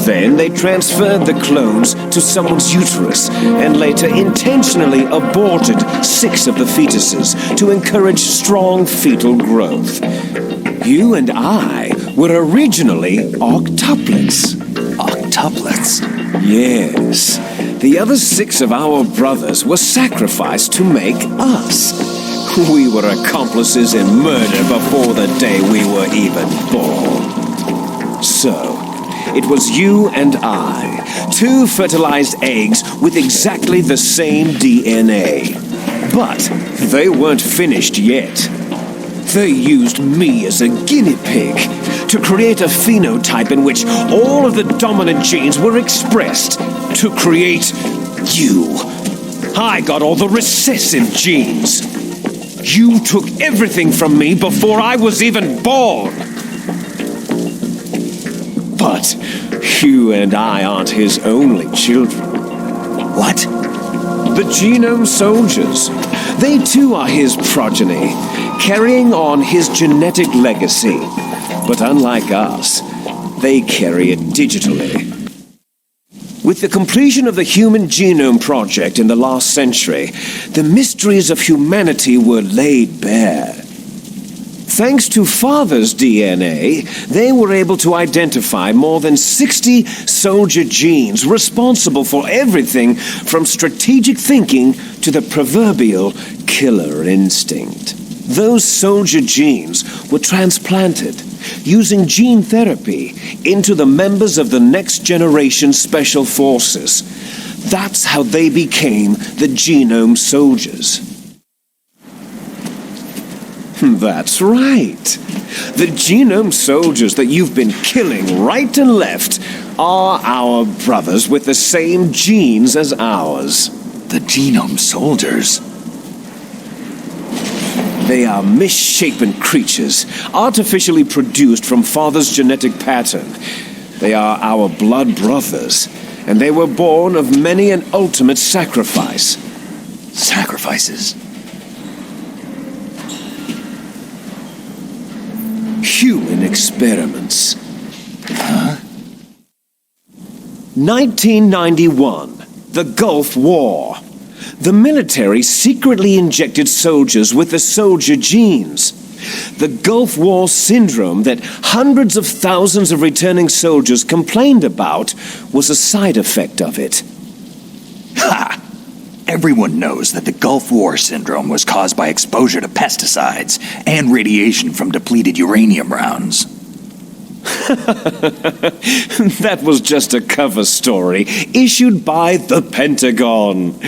Then they transferred the clones to someone's uterus and later intentionally aborted 6 of the fetuses to encourage strong fetal growth. You and I were originally octuplets. Octuplets? Yes. The other 6 of our brothers were sacrificed to make us. We were accomplices in murder before the day we were even born. So, it was you and I, 2 fertilized eggs with exactly the same DNA. But they weren't finished yet. They used me as a guinea pig to create a phenotype in which all of the dominant genes were expressed to create you. I got all the recessive genes. You took everything from me before I was even born. But you and I aren't his only children. What? The Genome Soldiers. They too are his progeny, carrying on his genetic legacy. But unlike us, they carry it digitally. With the completion of the Human Genome Project in the last century, the mysteries of humanity were laid bare. Thanks to Father's DNA, they were able to identify more than 60 soldier genes responsible for everything from strategic thinking to the proverbial killer instinct. Those soldier genes were transplanted using gene therapy into the members of the Next Generation Special Forces. That's how they became the Genome Soldiers. That's right. The Genome Soldiers that you've been killing right and left are our brothers with the same genes as ours. The Genome Soldiers? They are misshapen creatures, artificially produced from Father's genetic pattern. They are our blood brothers, and they were born of many an ultimate sacrifice. Sacrifices? Human experiments. Huh? 1991, the Gulf War. The military secretly injected soldiers with the soldier genes. The Gulf War syndrome that hundreds of thousands of returning soldiers complained about was a side effect of it. Ha! Everyone knows that the Gulf War syndrome was caused by exposure to pesticides and radiation from depleted uranium rounds. That was just a cover story issued by the Pentagon.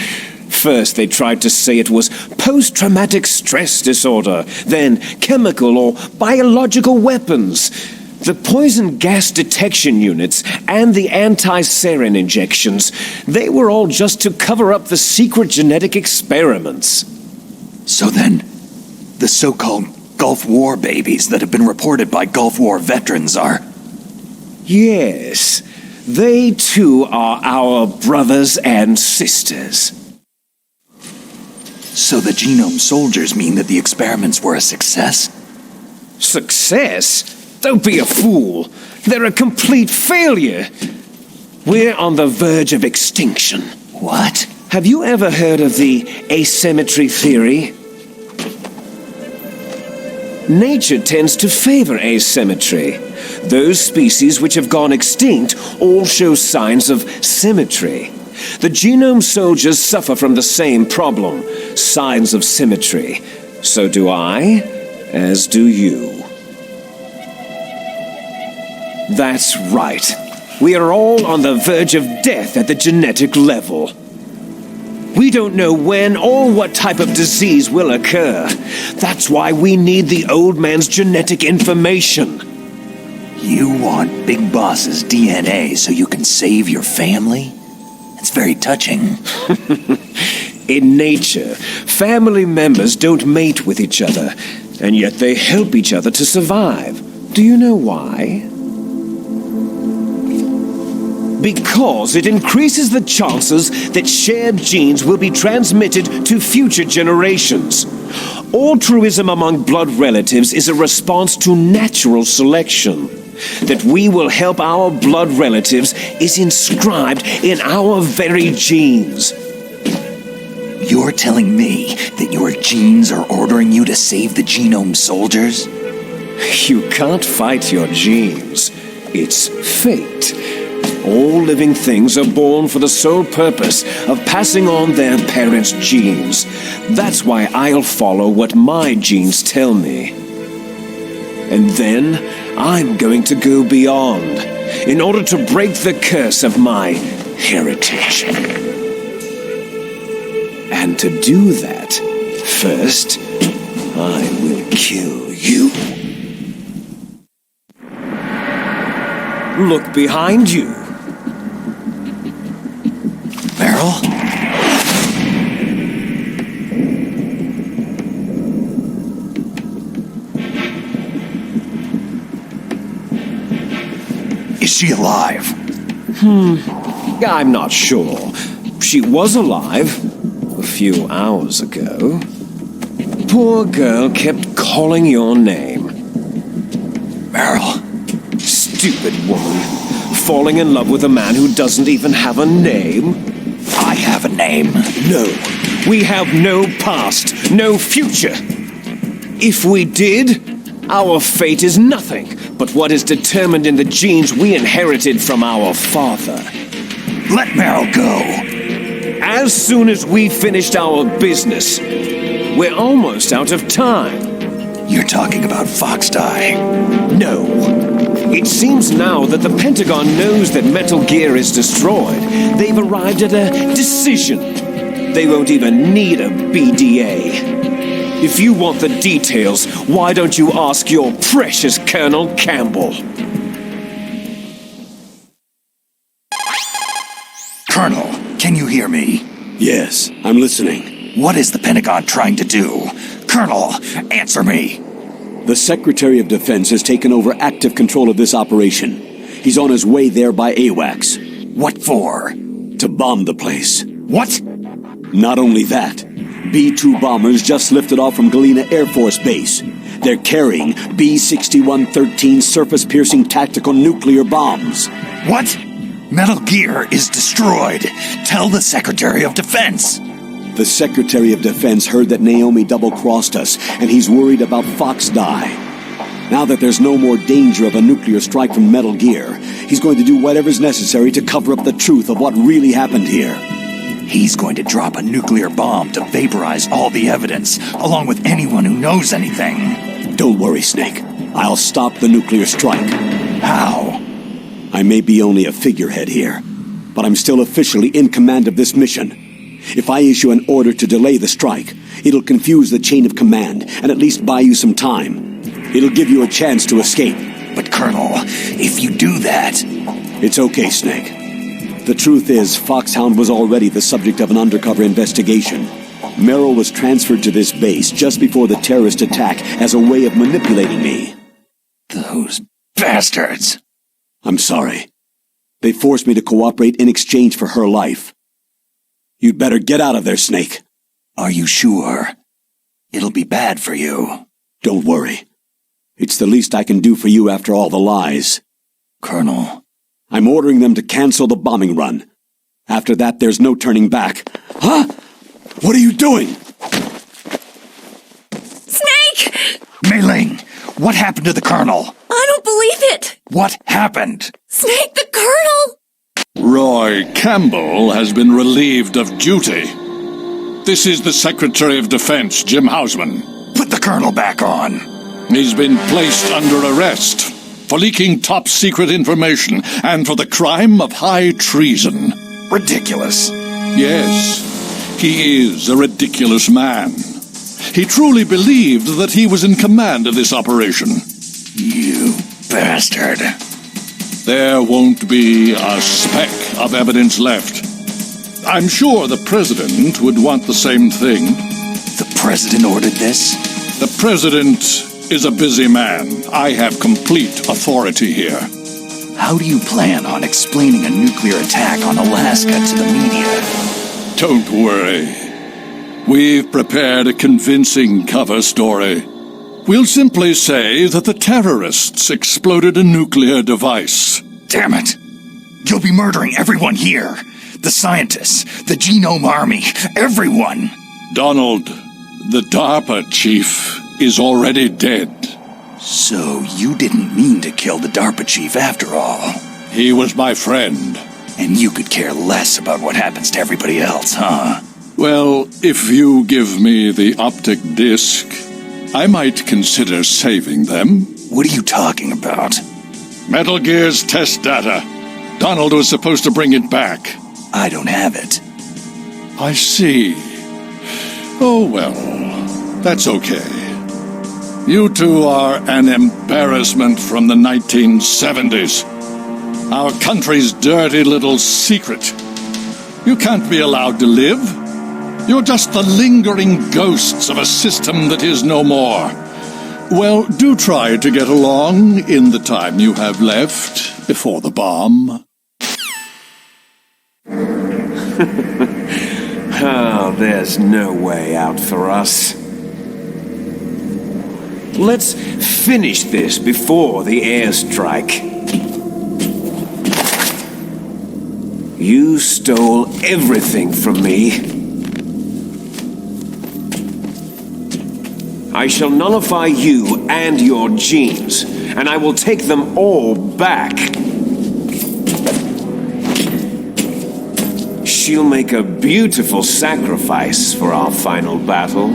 First, they tried to say it was post-traumatic stress disorder, then chemical or biological weapons. The poison gas detection units and the anti-sarin injections, they were all just to cover up the secret genetic experiments. So then, the so-called Gulf War babies that have been reported by Gulf War veterans are... Yes, they too are our brothers and sisters. So the Genome Soldiers mean that the experiments were a success? Success? Don't be a fool. They're a complete failure. We're on the verge of extinction. What? Have you ever heard of the asymmetry theory? Nature tends to favor asymmetry. Those species which have gone extinct all show signs of symmetry. The Genome Soldiers suffer from the same problem, signs of symmetry. So do I, as do you. That's right. We are all on the verge of death at the genetic level. We don't know when or what type of disease will occur. That's why we need the old man's genetic information. You want Big Boss's DNA so you can save your family? It's very touching. In nature, family members don't mate with each other, and yet they help each other to survive. Do you know why? Because it increases the chances that shared genes will be transmitted to future generations. Altruism among blood relatives is a response to natural selection. That we will help our blood relatives is inscribed in our very genes. You're telling me that your genes are ordering you to save the Genome Soldiers? You can't fight your genes. It's fate. All living things are born for the sole purpose of passing on their parents' genes. That's why I'll follow what my genes tell me. And then I'm going to go beyond in order to break the curse of my heritage. And to do that, first, I will kill you. Look behind you. Meryl? Is she alive? I'm not sure. She was alive a few hours ago. Poor girl kept calling your name. Meryl. Stupid woman. Falling in love with a man who doesn't even have a name? I have a name. No. We have no past, no future. If we did, our fate is nothing but what is determined in the genes we inherited from our father. Let Meryl go. As soon as we finished our business, we're almost out of time. You're talking about Foxdie. No. It seems now that the Pentagon knows that Metal Gear is destroyed. They've arrived at a decision. They won't even need a BDA. If you want the details, why don't you ask your precious Colonel Campbell? Colonel, can you hear me? Yes, I'm listening. What is the Pentagon trying to do? Colonel, answer me. The Secretary of Defense has taken over active control of this operation. He's on his way there by AWACS. What for? To bomb the place. What? Not only that, B-2 bombers just lifted off from Galena Air Force Base. They're carrying B-6113 surface-piercing tactical nuclear bombs. What? Metal Gear is destroyed. Tell the Secretary of Defense. The Secretary of Defense heard that Naomi double-crossed us, and he's worried about Foxdie. Now that there's no more danger of a nuclear strike from Metal Gear, he's going to do whatever's necessary to cover up the truth of what really happened here. He's going to drop a nuclear bomb to vaporize all the evidence, along with anyone who knows anything. Don't worry, Snake. I'll stop the nuclear strike. How? I may be only a figurehead here, but I'm still officially in command of this mission. If I issue an order to delay the strike, it'll confuse the chain of command and at least buy you some time. It'll give you a chance to escape. But Colonel, if you do that... It's okay, Snake. The truth is, Foxhound was already the subject of an undercover investigation. Merrill was transferred to this base just before the terrorist attack as a way of manipulating me. Those bastards! I'm sorry. They forced me to cooperate in exchange for her life. You'd better get out of there, Snake. Are you sure? It'll be bad for you. Don't worry. It's the least I can do for you after all the lies. Colonel... I'm ordering them to cancel the bombing run. After that, there's no turning back. Huh? What are you doing? Snake! Mei Ling, what happened to the Colonel? I don't believe it! What happened? Snake, the Colonel! Roy Campbell has been relieved of duty. This is the Secretary of Defense, Jim Hausman. Put the Colonel back on. He's been placed under arrest for leaking top-secret information and for the crime of high treason. Ridiculous. Yes, he is a ridiculous man. He truly believed that he was in command of this operation. You bastard. There won't be a speck of evidence left. I'm sure the President would want the same thing. The President ordered this? The President is a busy man. I have complete authority here. How do you plan on explaining a nuclear attack on Alaska to the media? Don't worry. We've prepared a convincing cover story. We'll simply say that the terrorists exploded a nuclear device. Damn it! You'll be murdering everyone here. The scientists, the Genome Army, everyone. Donald, the DARPA chief, is already dead. So you didn't mean to kill the DARPA chief after all. He was my friend. And you could care less about what happens to everybody else, huh? Well, if you give me the optic disc, I might consider saving them. What are you talking about? Metal Gear's test data. Donald was supposed to bring it back. I don't have it. I see. Oh, well, that's okay. You two are an embarrassment from the 1970s. Our country's dirty little secret. You can't be allowed to live. You're just the lingering ghosts of a system that is no more. Well, do try to get along in the time you have left before the bomb. Oh, there's no way out for us. Let's finish this before the airstrike. You stole everything from me. I shall nullify you and your genes, and I will take them all back. She'll make a beautiful sacrifice for our final battle.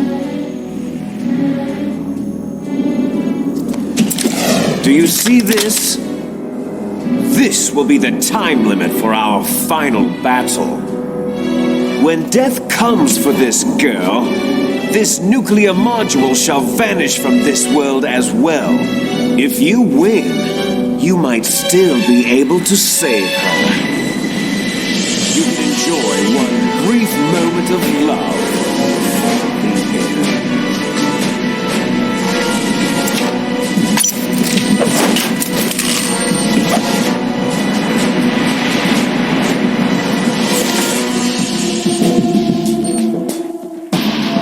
Do you see this? This will be the time limit for our final battle. When death comes for this girl, this nuclear module shall vanish from this world as well. If you win, you might still be able to save her. You can enjoy one brief moment of love.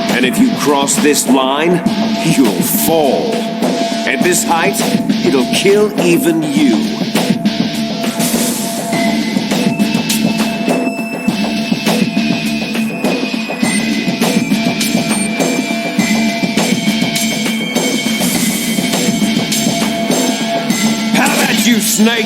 And if you cross this line, you'll fall. At this height, it'll kill even you. How about you, Snake?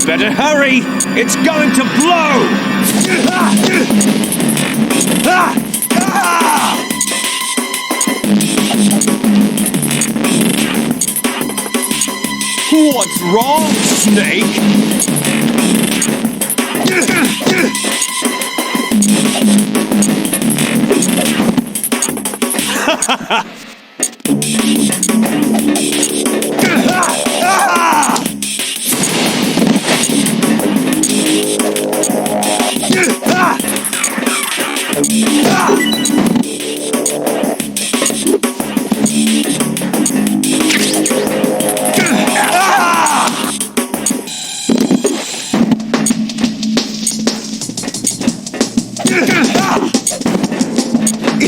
Better hurry! It's going to blow! What's wrong, Snake?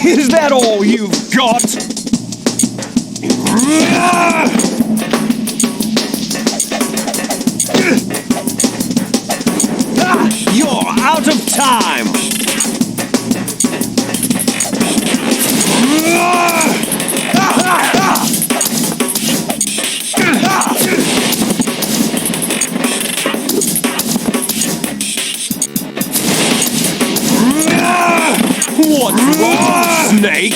Is that all you've got? You're out of time! What's wrong, Snake?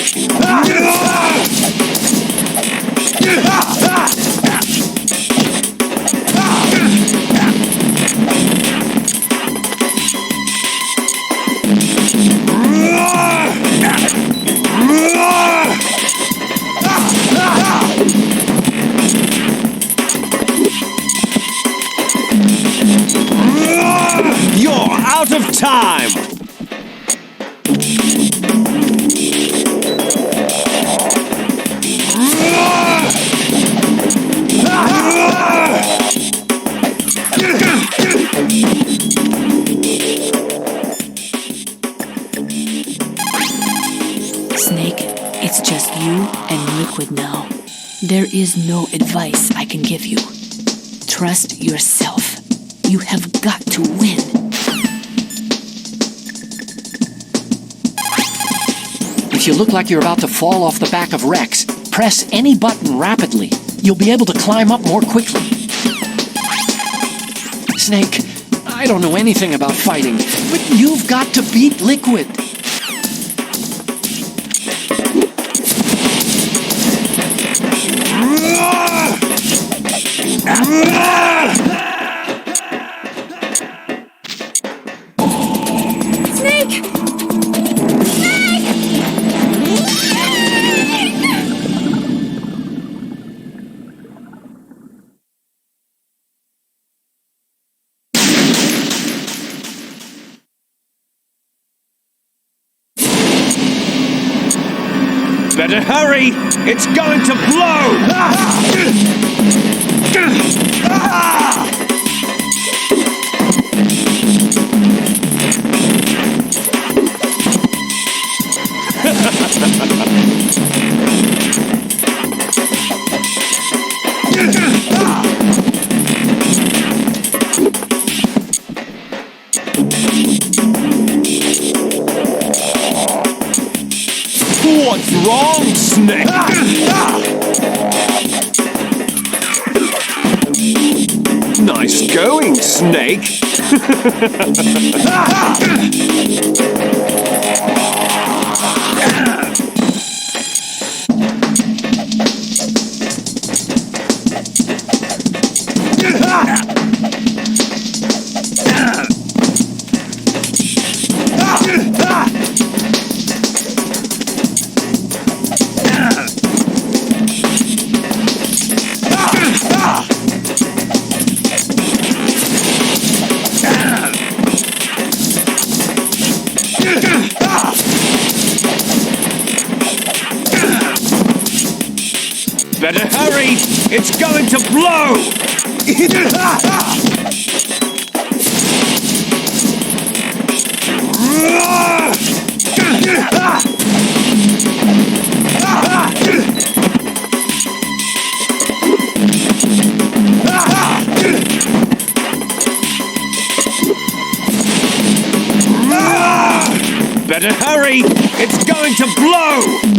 You're out of time! Snake, it's just you and Liquid now. There is no advice I can give you. Trust yourself. You have got to win. If you look like you're about to fall off the back of Rex, press any button rapidly. You'll be able to climb up more quickly. Snake, I don't know anything about fighting, but you've got to beat Liquid. Snake! Better hurry! It's going to blow! Snake! Nice going, Snake! Better hurry! It's going to blow! Better hurry! It's going to blow!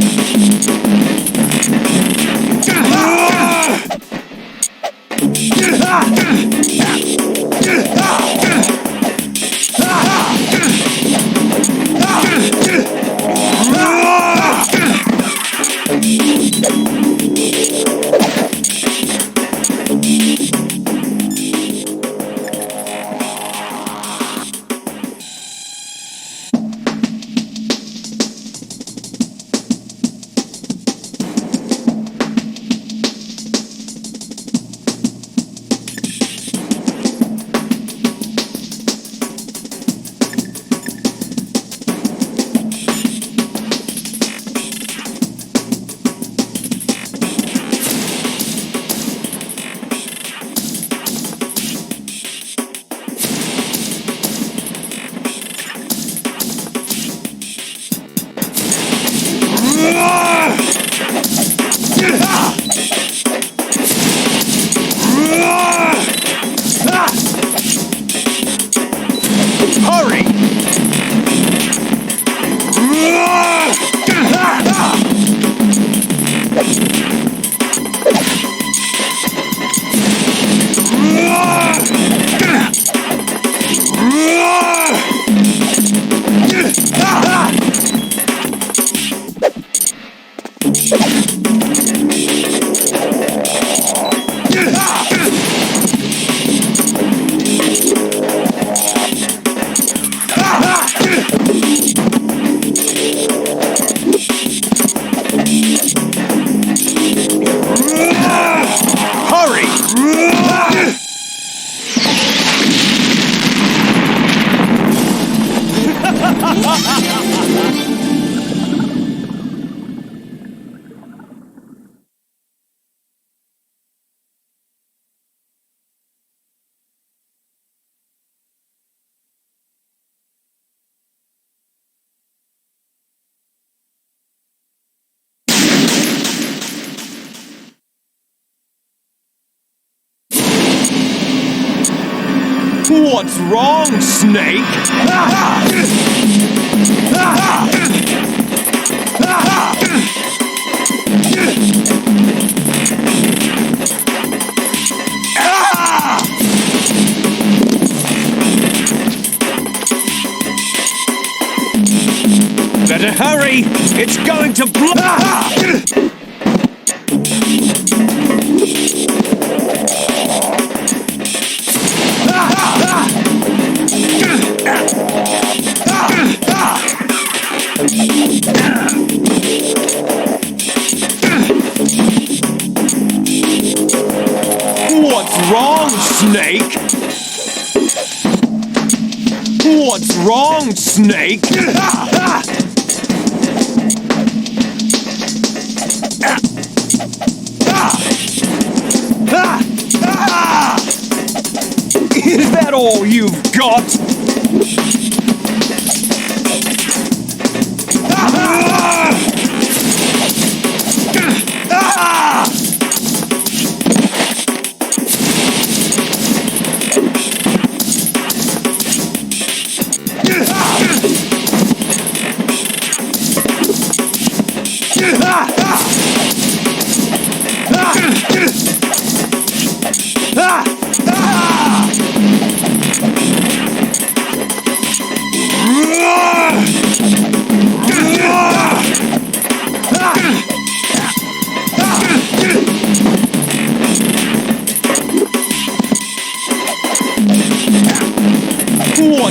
Hurry! What's wrong, Snake? Better hurry! It's going to blow! What's wrong, Snake? What's wrong, Snake? Is that all you've got?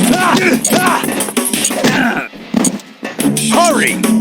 on! Hurry!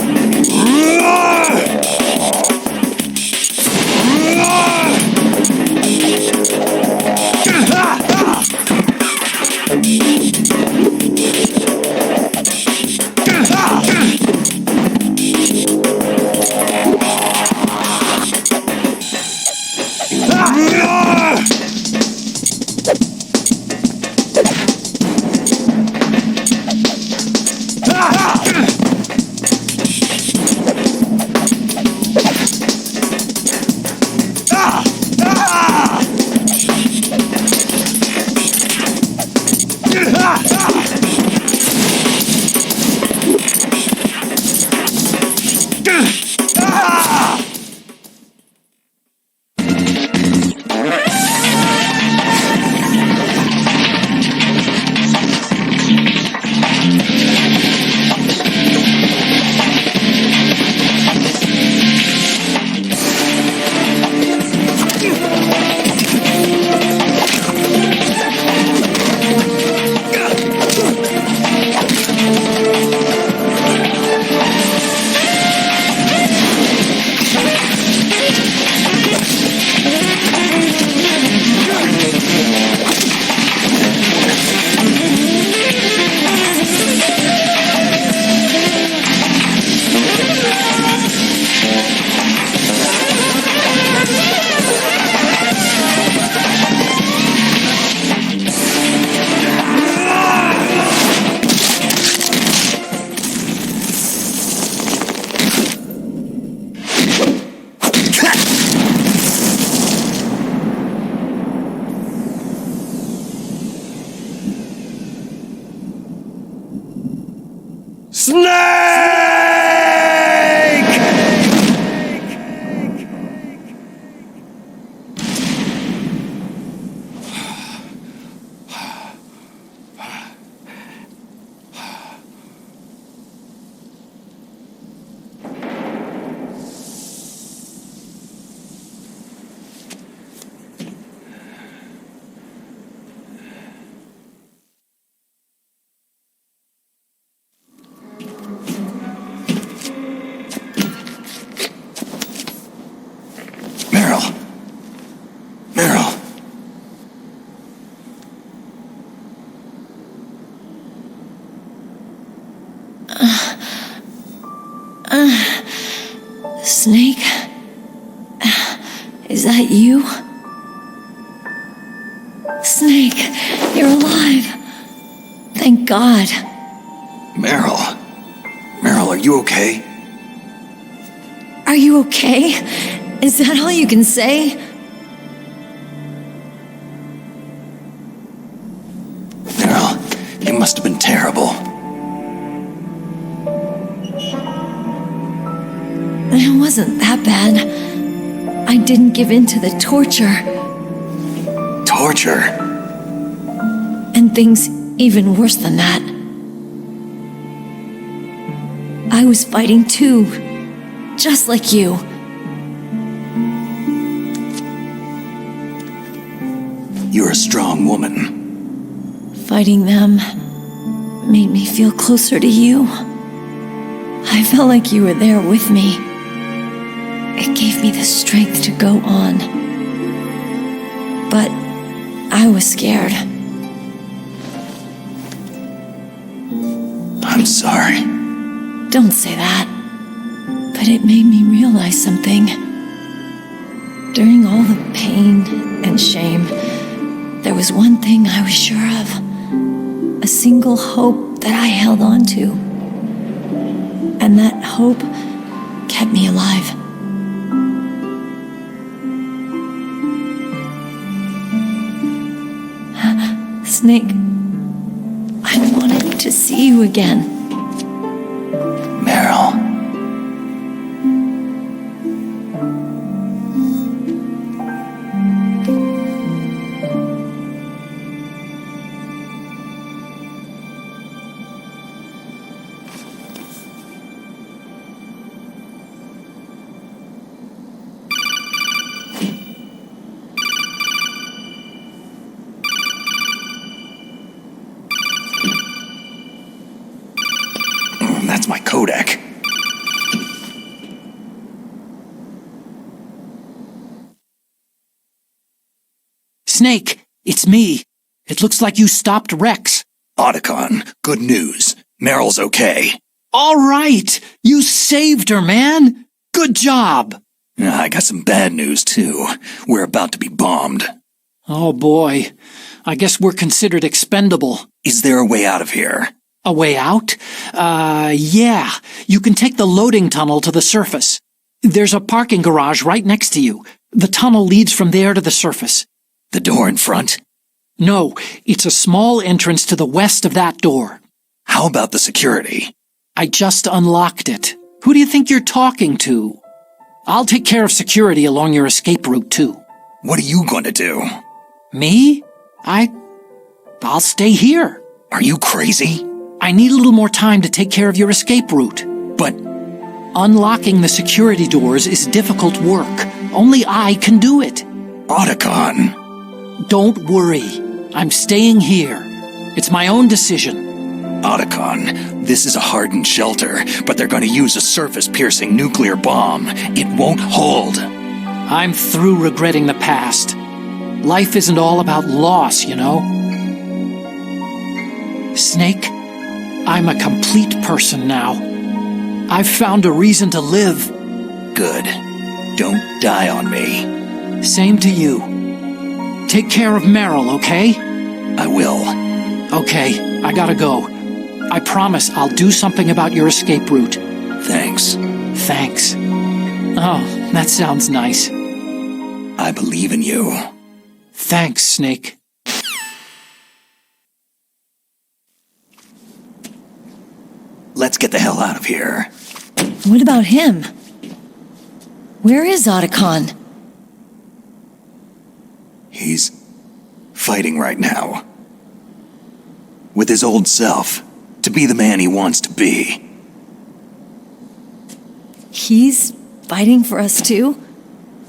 Snake? Is that you? Snake, you're alive. Thank God. Meryl. Meryl, are you okay? Are you okay? Is that all you can say? Meryl, it must have been terrible. It wasn't that bad. I didn't give in to the torture. Torture? And things even worse than that. I was fighting too, just like you. You're a strong woman. Fighting them made me feel closer to you. I felt like you were there with me. It gave me the strength to go on. But I was scared. I'm sorry. Don't say that. But it made me realize something. During all the pain and shame, there was one thing I was sure of. A single hope that I held on to. And that hope kept me alive. Snake, I wanted to see you again. Meryl. finds my codec. Snake, it's me. It looks like you stopped Rex. Otacon, good news. Meryl's okay. All right! You saved her, man! Good job! I got some bad news, too. We're about to be bombed. Oh boy. I guess we're considered expendable. Is there a way out of here? A way out? Yeah. You can take the loading tunnel to the surface. There's a parking garage right next to you. The tunnel leads from there to the surface. The door in front? No, it's a small entrance to the west of that door. How about the security? I just unlocked it. Who do you think you're talking to? I'll take care of security along your escape route, too. What are you going to do? Me? I'll stay here. Are you crazy? I need a little more time to take care of your escape route. But unlocking the security doors is difficult work. Only I can do it. Otacon! Don't worry. I'm staying here. It's my own decision. Otacon, this is a hardened shelter, but they're going to use a surface-piercing nuclear bomb. It won't hold. I'm through regretting the past. Life isn't all about loss, you know. Snake, I'm a complete person now. I've found a reason to live. Good. Don't die on me. Same to you. Take care of Meryl, okay? I will. Okay, I gotta go. I promise I'll do something about your escape route. Thanks. Thanks. Oh, that sounds nice. I believe in you. Thanks, Snake. Let's get the hell out of here. What about him? Where is Otacon? He's fighting right now. With his old self. To be the man he wants to be. He's fighting for us too?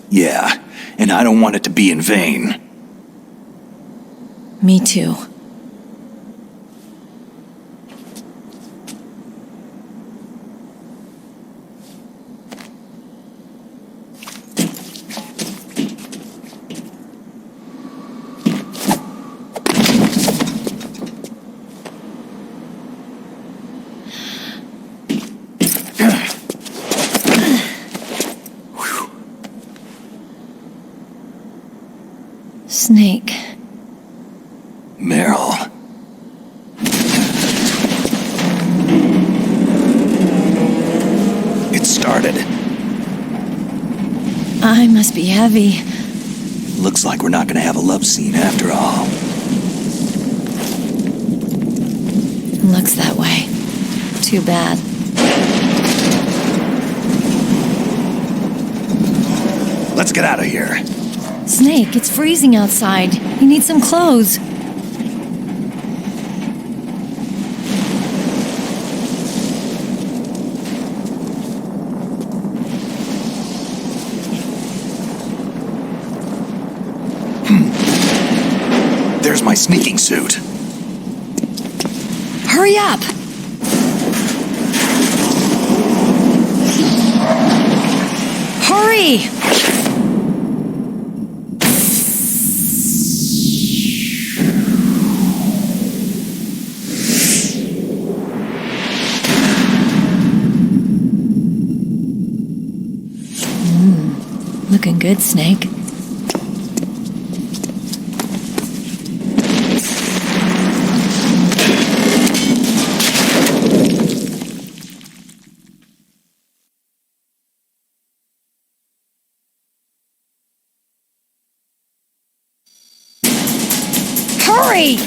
Yeah, and I don't want it to be in vain. Me too. Snake. Meryl. It started. I must be heavy. Looks like we're not gonna have a love scene after all. Looks that way. Too bad. Let's get out of here. Snake, it's freezing outside. You need some clothes. There's my sneaking suit. Hurry up! Hurry! Looking good, Snake. Hurry!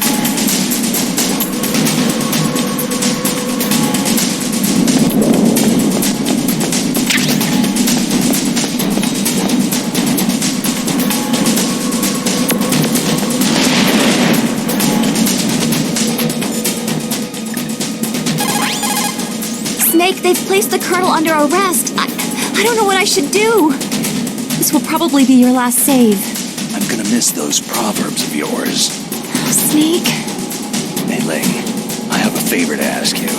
Snake, they've placed the Colonel under arrest. I don't know what I should do. This will probably be your last save. I'm gonna miss those proverbs of yours. Snake? Mei Ling, I have a favor to ask you.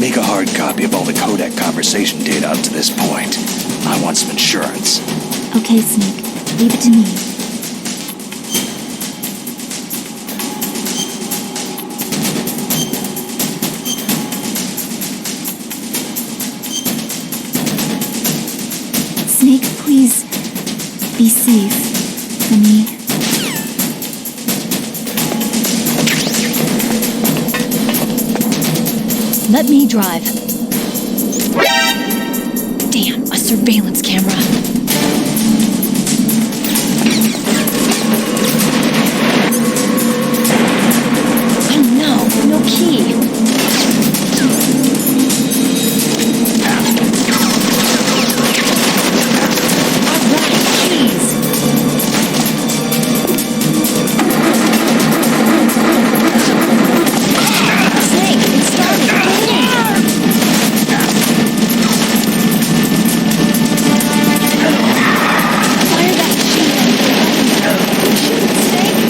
Make a hard copy of all the codec conversation data up to this point. I want some insurance. Okay, Snake. Leave it to me. Snake, please. Be safe. For me. Let me drive. Damn, a surveillance camera. Oh no, no key. All right, keys. Snake, it started. Fire that shield. Shoot it, Snake.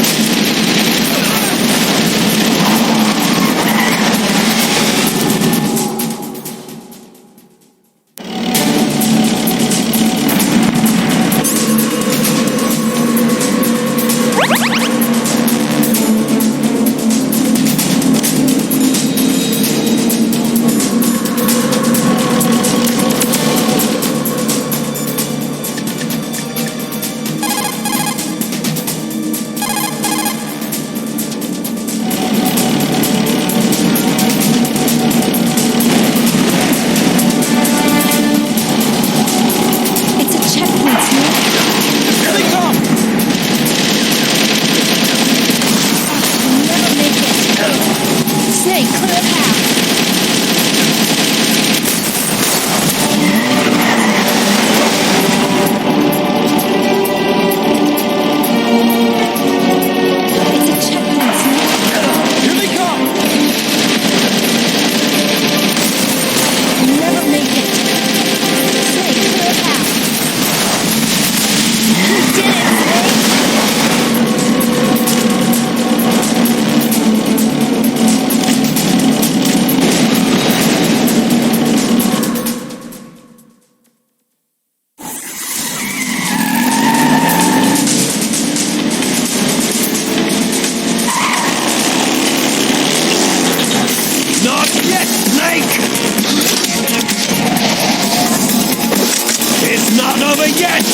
It's a checkpoint, Snake. Here they come! We'll never make it. Snake, clear a path. It's a checkpoint, Snake. Here they come! We'll never make it. Snake, clear a path. You did it, Snake! Not yet, Snake! It's not over yet!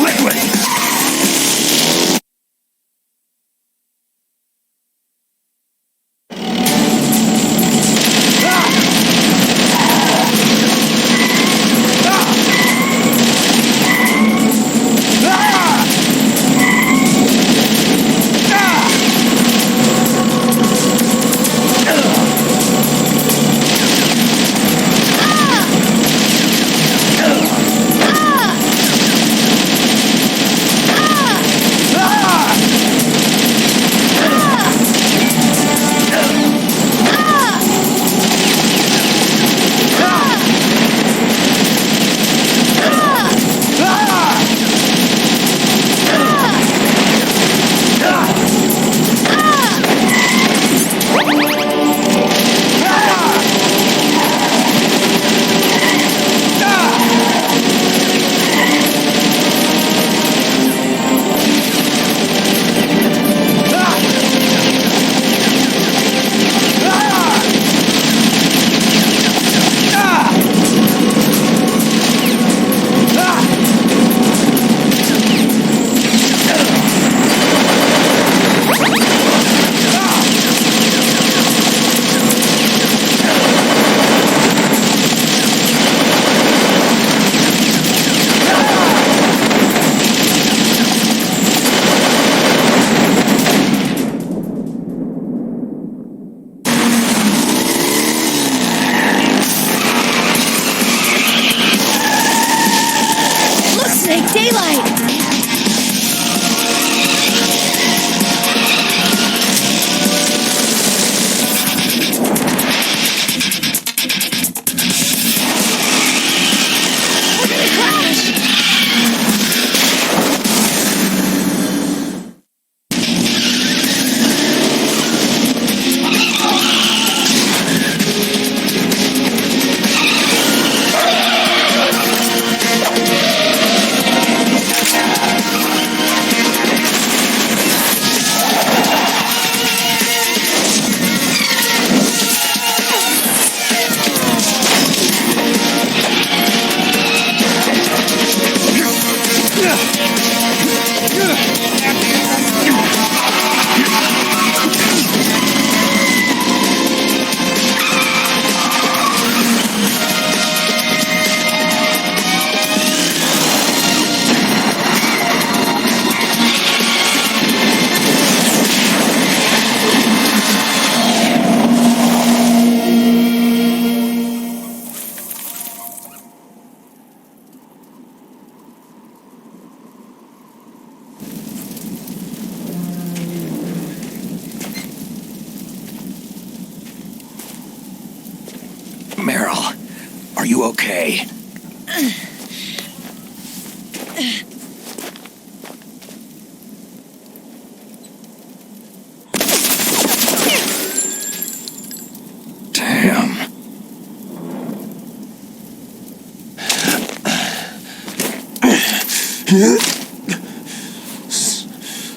Liquid! you okay? Damn.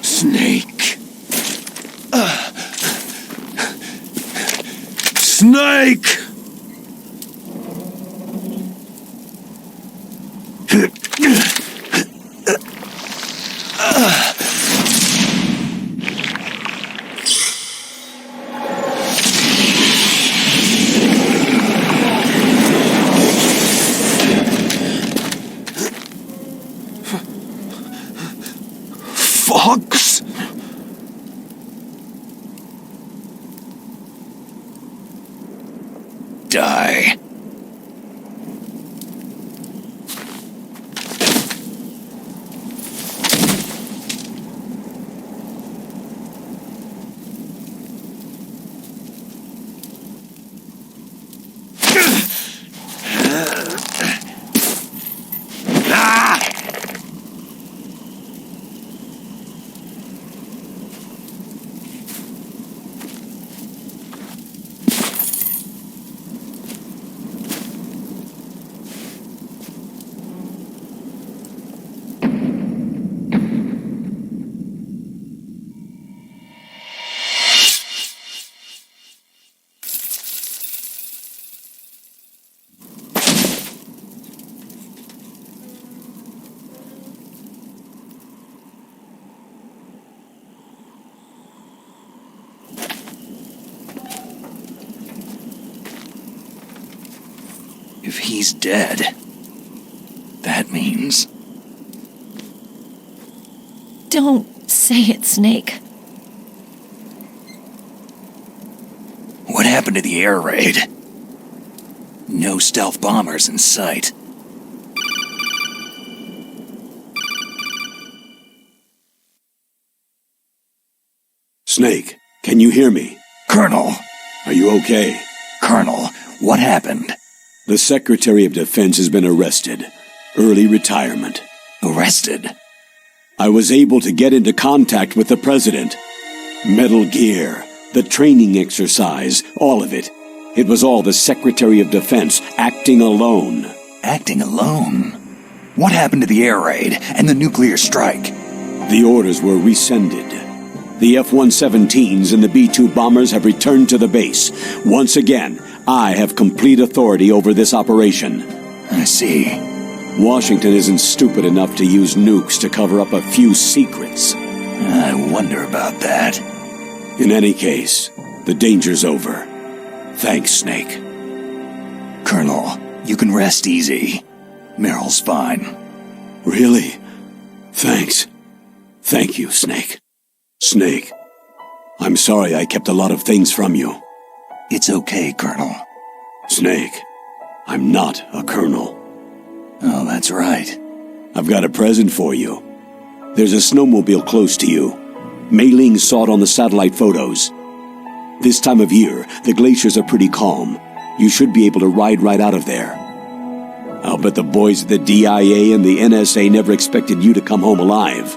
Snake. Snake! Fox? Die. If he's dead, that means... Don't say it, Snake. What happened to the air raid? No stealth bombers in sight. Snake, can you hear me? Colonel! Are you okay? Colonel, what happened? The Secretary of Defense has been arrested. Early retirement. Arrested? I was able to get into contact with the President. Metal Gear, the training exercise, all of it. It was all the Secretary of Defense acting alone. Acting alone? What happened to the air raid and the nuclear strike? The orders were rescinded. The F-117s and the B-2 bombers have returned to the base. Once again, I have complete authority over this operation. I see. Washington isn't stupid enough to use nukes to cover up a few secrets. I wonder about that. In any case, the danger's over. Thanks, Snake. Colonel, you can rest easy. Meryl's fine. Really? Thanks. Thank you, Snake. Snake, I'm sorry I kept a lot of things from you. It's okay, Colonel. Snake, I'm not a colonel. Oh, that's right. I've got a present for you. There's a snowmobile close to you. Mei Ling saw it on the satellite photos. This time of year, the glaciers are pretty calm. You should be able to ride right out of there. I'll bet the boys at the DIA and the NSA never expected you to come home alive.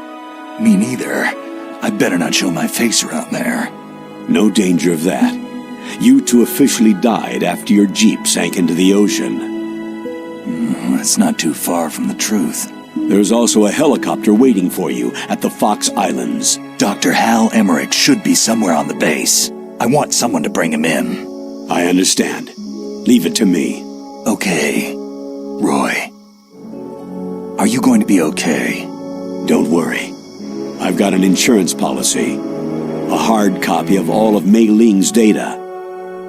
Me neither. I better not show my face around there. No danger of that. You two officially died after your Jeep sank into the ocean. That's not too far from the truth. There's also a helicopter waiting for you at the Fox Islands. Dr. Hal Emmerich should be somewhere on the base. I want someone to bring him in. I understand. Leave it to me. Okay. Roy. Are you going to be okay? Don't worry. I've got an insurance policy. A hard copy of all of Mei Ling's data.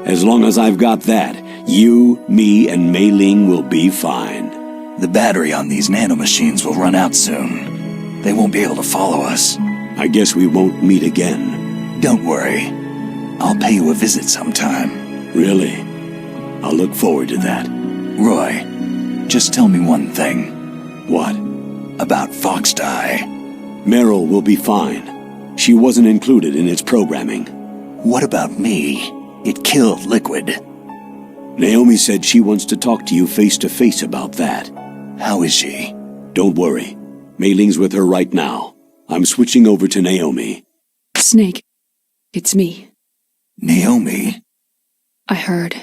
As long as I've got that, you, me, and Mei Ling will be fine. The battery on these nanomachines will run out soon. They won't be able to follow us. I guess we won't meet again. Don't worry. I'll pay you a visit sometime. Really? I'll look forward to that. Roy, just tell me one thing. What? About Fox Die. Meryl will be fine. She wasn't included in its programming. What about me? It killed Liquid. Naomi said she wants to talk to you face to face about that. How is she? Don't worry. Mei Ling's with her right now. I'm switching over to Naomi. Snake, it's me. Naomi? I heard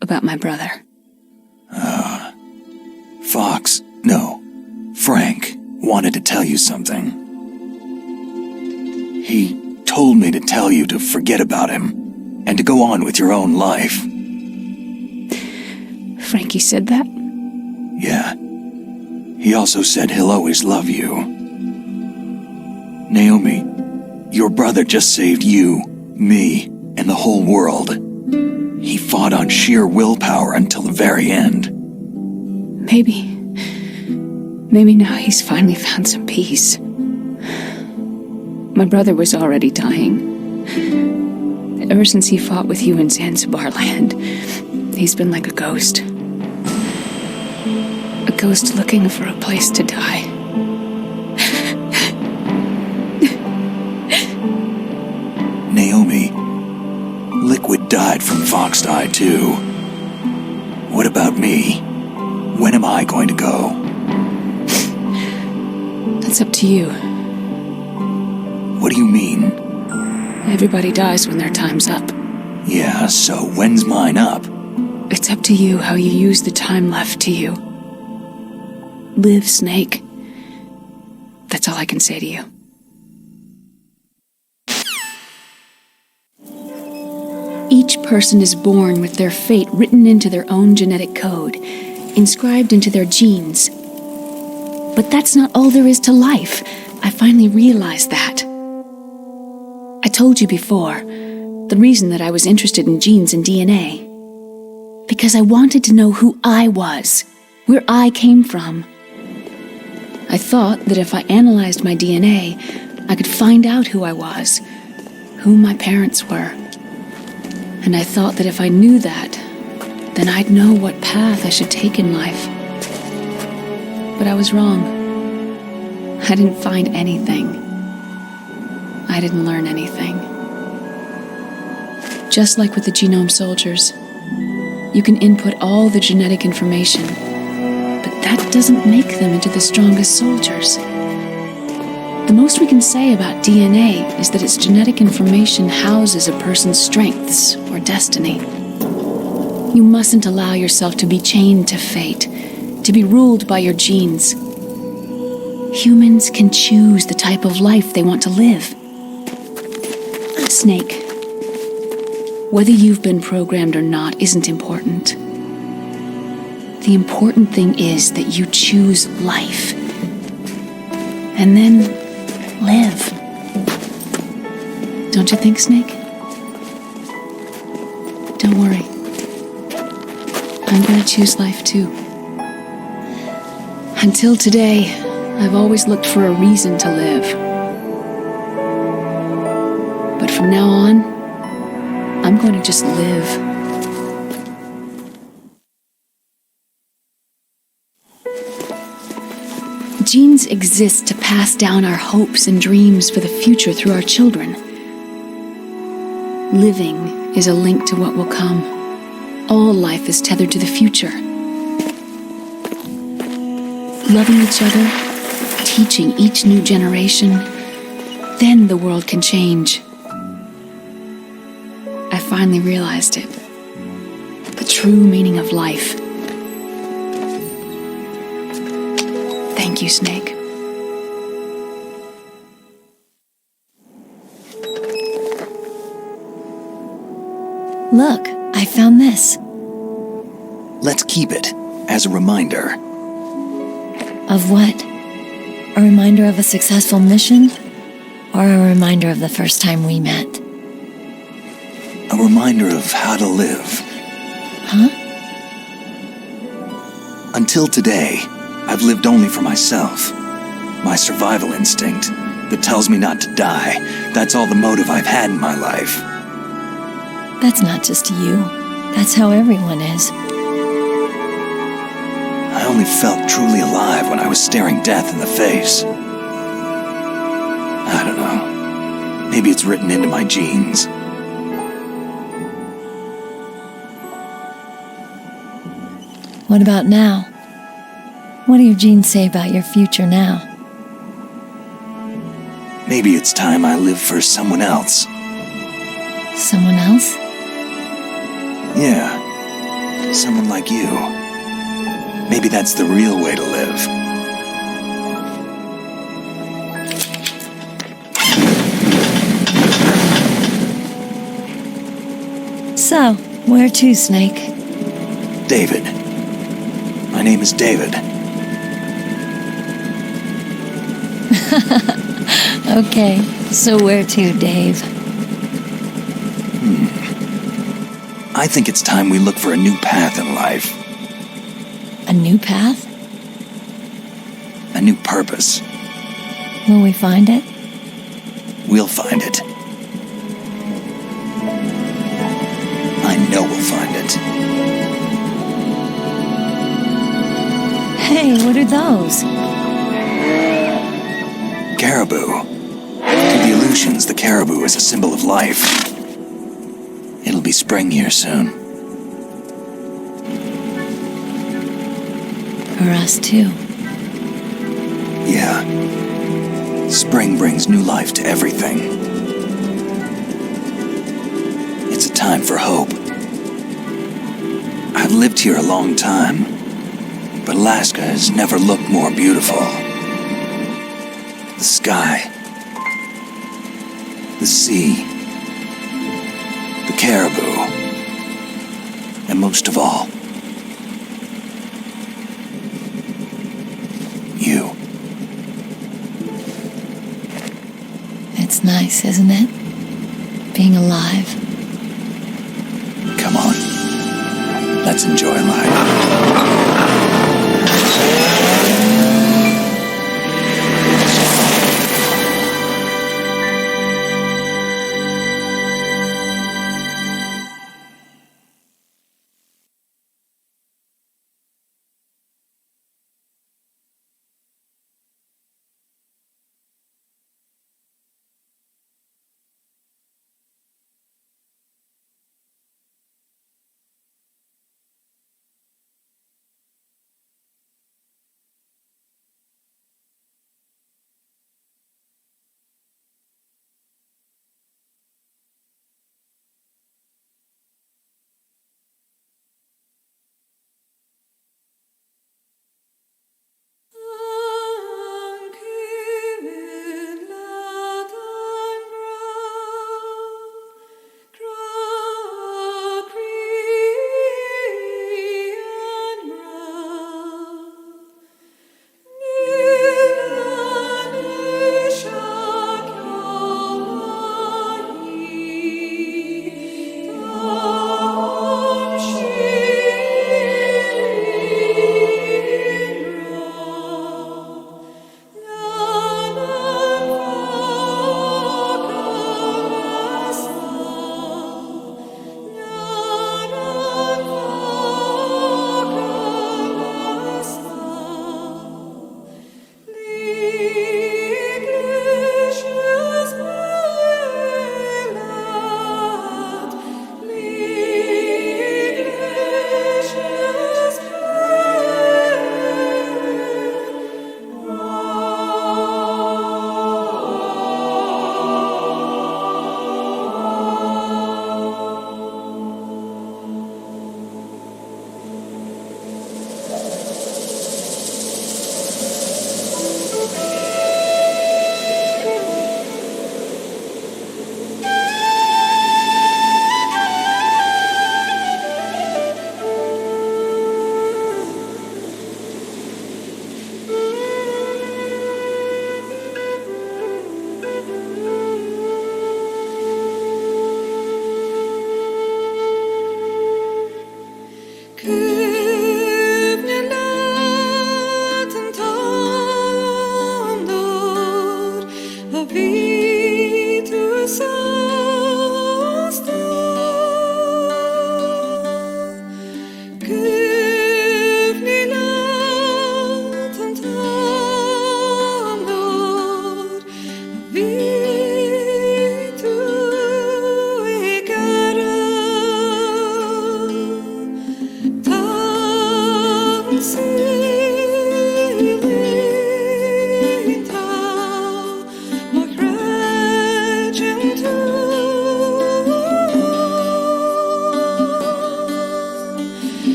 about my brother. Fox, no, Frank, wanted to tell you something. He told me to tell you to forget about him, and to go on with your own life. Frankie said that? Yeah. He also said he'll always love you. Naomi, your brother just saved you, me, and the whole world. He fought on sheer willpower until the very end. Maybe now he's finally found some peace. My brother was already dying. Ever since he fought with you in Zanzibar land, he's been like a ghost. A ghost looking for a place to die. Naomi, Liquid died from Fox Die too. What about me? When am I going to go? That's up to you. What do you mean? Everybody dies when their time's up. Yeah, so when's mine up? It's up to you how you use the time left to you. Live, Snake. That's all I can say to you. Each person is born with their fate written into their own genetic code, inscribed into their genes. But that's not all there is to life. I finally realized that. I told you before, the reason that I was interested in genes and DNA. Because I wanted to know who I was, where I came from. I thought that if I analyzed my DNA, I could find out who I was, who my parents were. And I thought that if I knew that, then I'd know what path I should take in life. But I was wrong. I didn't find anything. I didn't learn anything. Just like with the Genome Soldiers, you can input all the genetic information, but that doesn't make them into the strongest soldiers. The most we can say about DNA is that its genetic information houses a person's strengths or destiny. You mustn't allow yourself to be chained to fate, to be ruled by your genes. Humans can choose the type of life they want to live. Snake, whether you've been programmed or not isn't important. The important thing is that you choose life. And then live. Don't you think, Snake? Don't worry. I'm gonna choose life too. Until today, I've always looked for a reason to live. But from now on, I'm going to just live. Genes exist to pass down our hopes and dreams for the future through our children. Living is a link to what will come. All life is tethered to the future. Loving each other, teaching each new generation, then the world can change. I finally realized it. The true meaning of life. Thank you, Snake. Look, I found this. Let's keep it as a reminder. Of what? A reminder of a successful mission? Or a reminder of the first time we met? A reminder of how to live. Huh? Until today, I've lived only for myself. My survival instinct that tells me not to die. That's all the motive I've had in my life. That's not just you. That's how everyone is. I only felt truly alive when I was staring death in the face. I don't know. Maybe it's written into my genes. What about now? What do your genes say about your future now? Maybe it's time I live for someone else. Someone else? Yeah. Someone like you. Maybe that's the real way to live. So, where to, Snake? David. My name is David. Okay, so where to, Dave? I think it's time we look for a new path in life. A new path? A new purpose. Will we find it? We'll find it. I know we'll find it. Hey, what are those? Caribou. To the Aleutians, the caribou is a symbol of life. It'll be spring here soon. For us, too. Yeah. Spring brings new life to everything. It's a time for hope. I've lived here a long time, but Alaska has never looked more beautiful. The sky, the sea, the caribou, and most of all, you. It's nice, isn't it? Being alive. Come on. Let's enjoy life.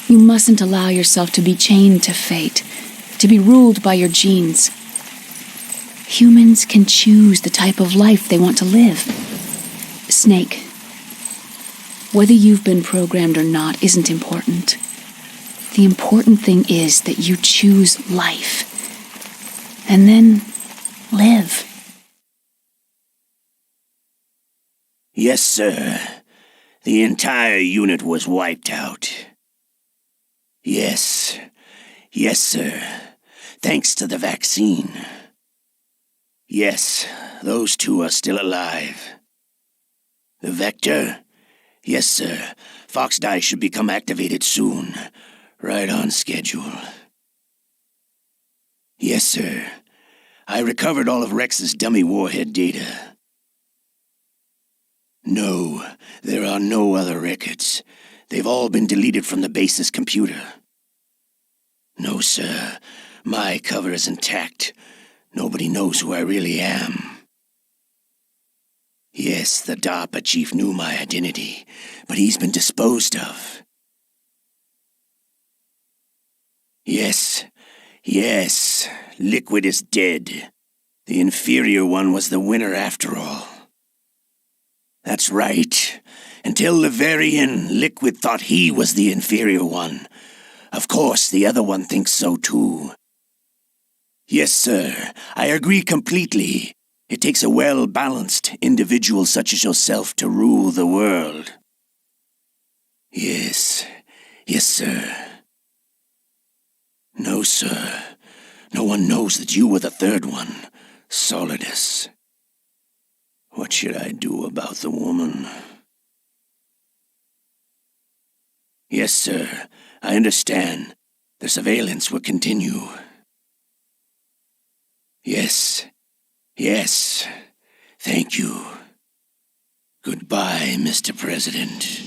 You mustn't allow yourself to be chained to fate, to be ruled by your genes. Humans can choose the type of life they want to live. Snake, whether you've been programmed or not isn't important. The important thing is that you choose life. And then live. Yes, sir. The entire unit was wiped out. Yes. Yes, sir. Thanks to the vaccine. Yes, those two are still alive. The Vector? Yes, sir. Fox Die should become activated soon. Right on schedule. Yes, sir. I recovered all of Rex's dummy warhead data. No, there are no other records. They've all been deleted from the base's computer. No, sir. My cover is intact. Nobody knows who I really am. Yes, the DARPA chief knew my identity, but he's been disposed of. Yes, Liquid is dead. The inferior one was the winner after all. That's right. Until the very end, Liquid thought he was the inferior one. Of course, the other one thinks so too. Yes, sir, I agree completely. It takes a well-balanced individual such as yourself to rule the world. Yes, sir. No, sir. No one knows that you were the third one, Solidus. What should I do about the woman? Yes, sir. I understand. The surveillance will continue. Yes. Thank you. Goodbye, Mr. President.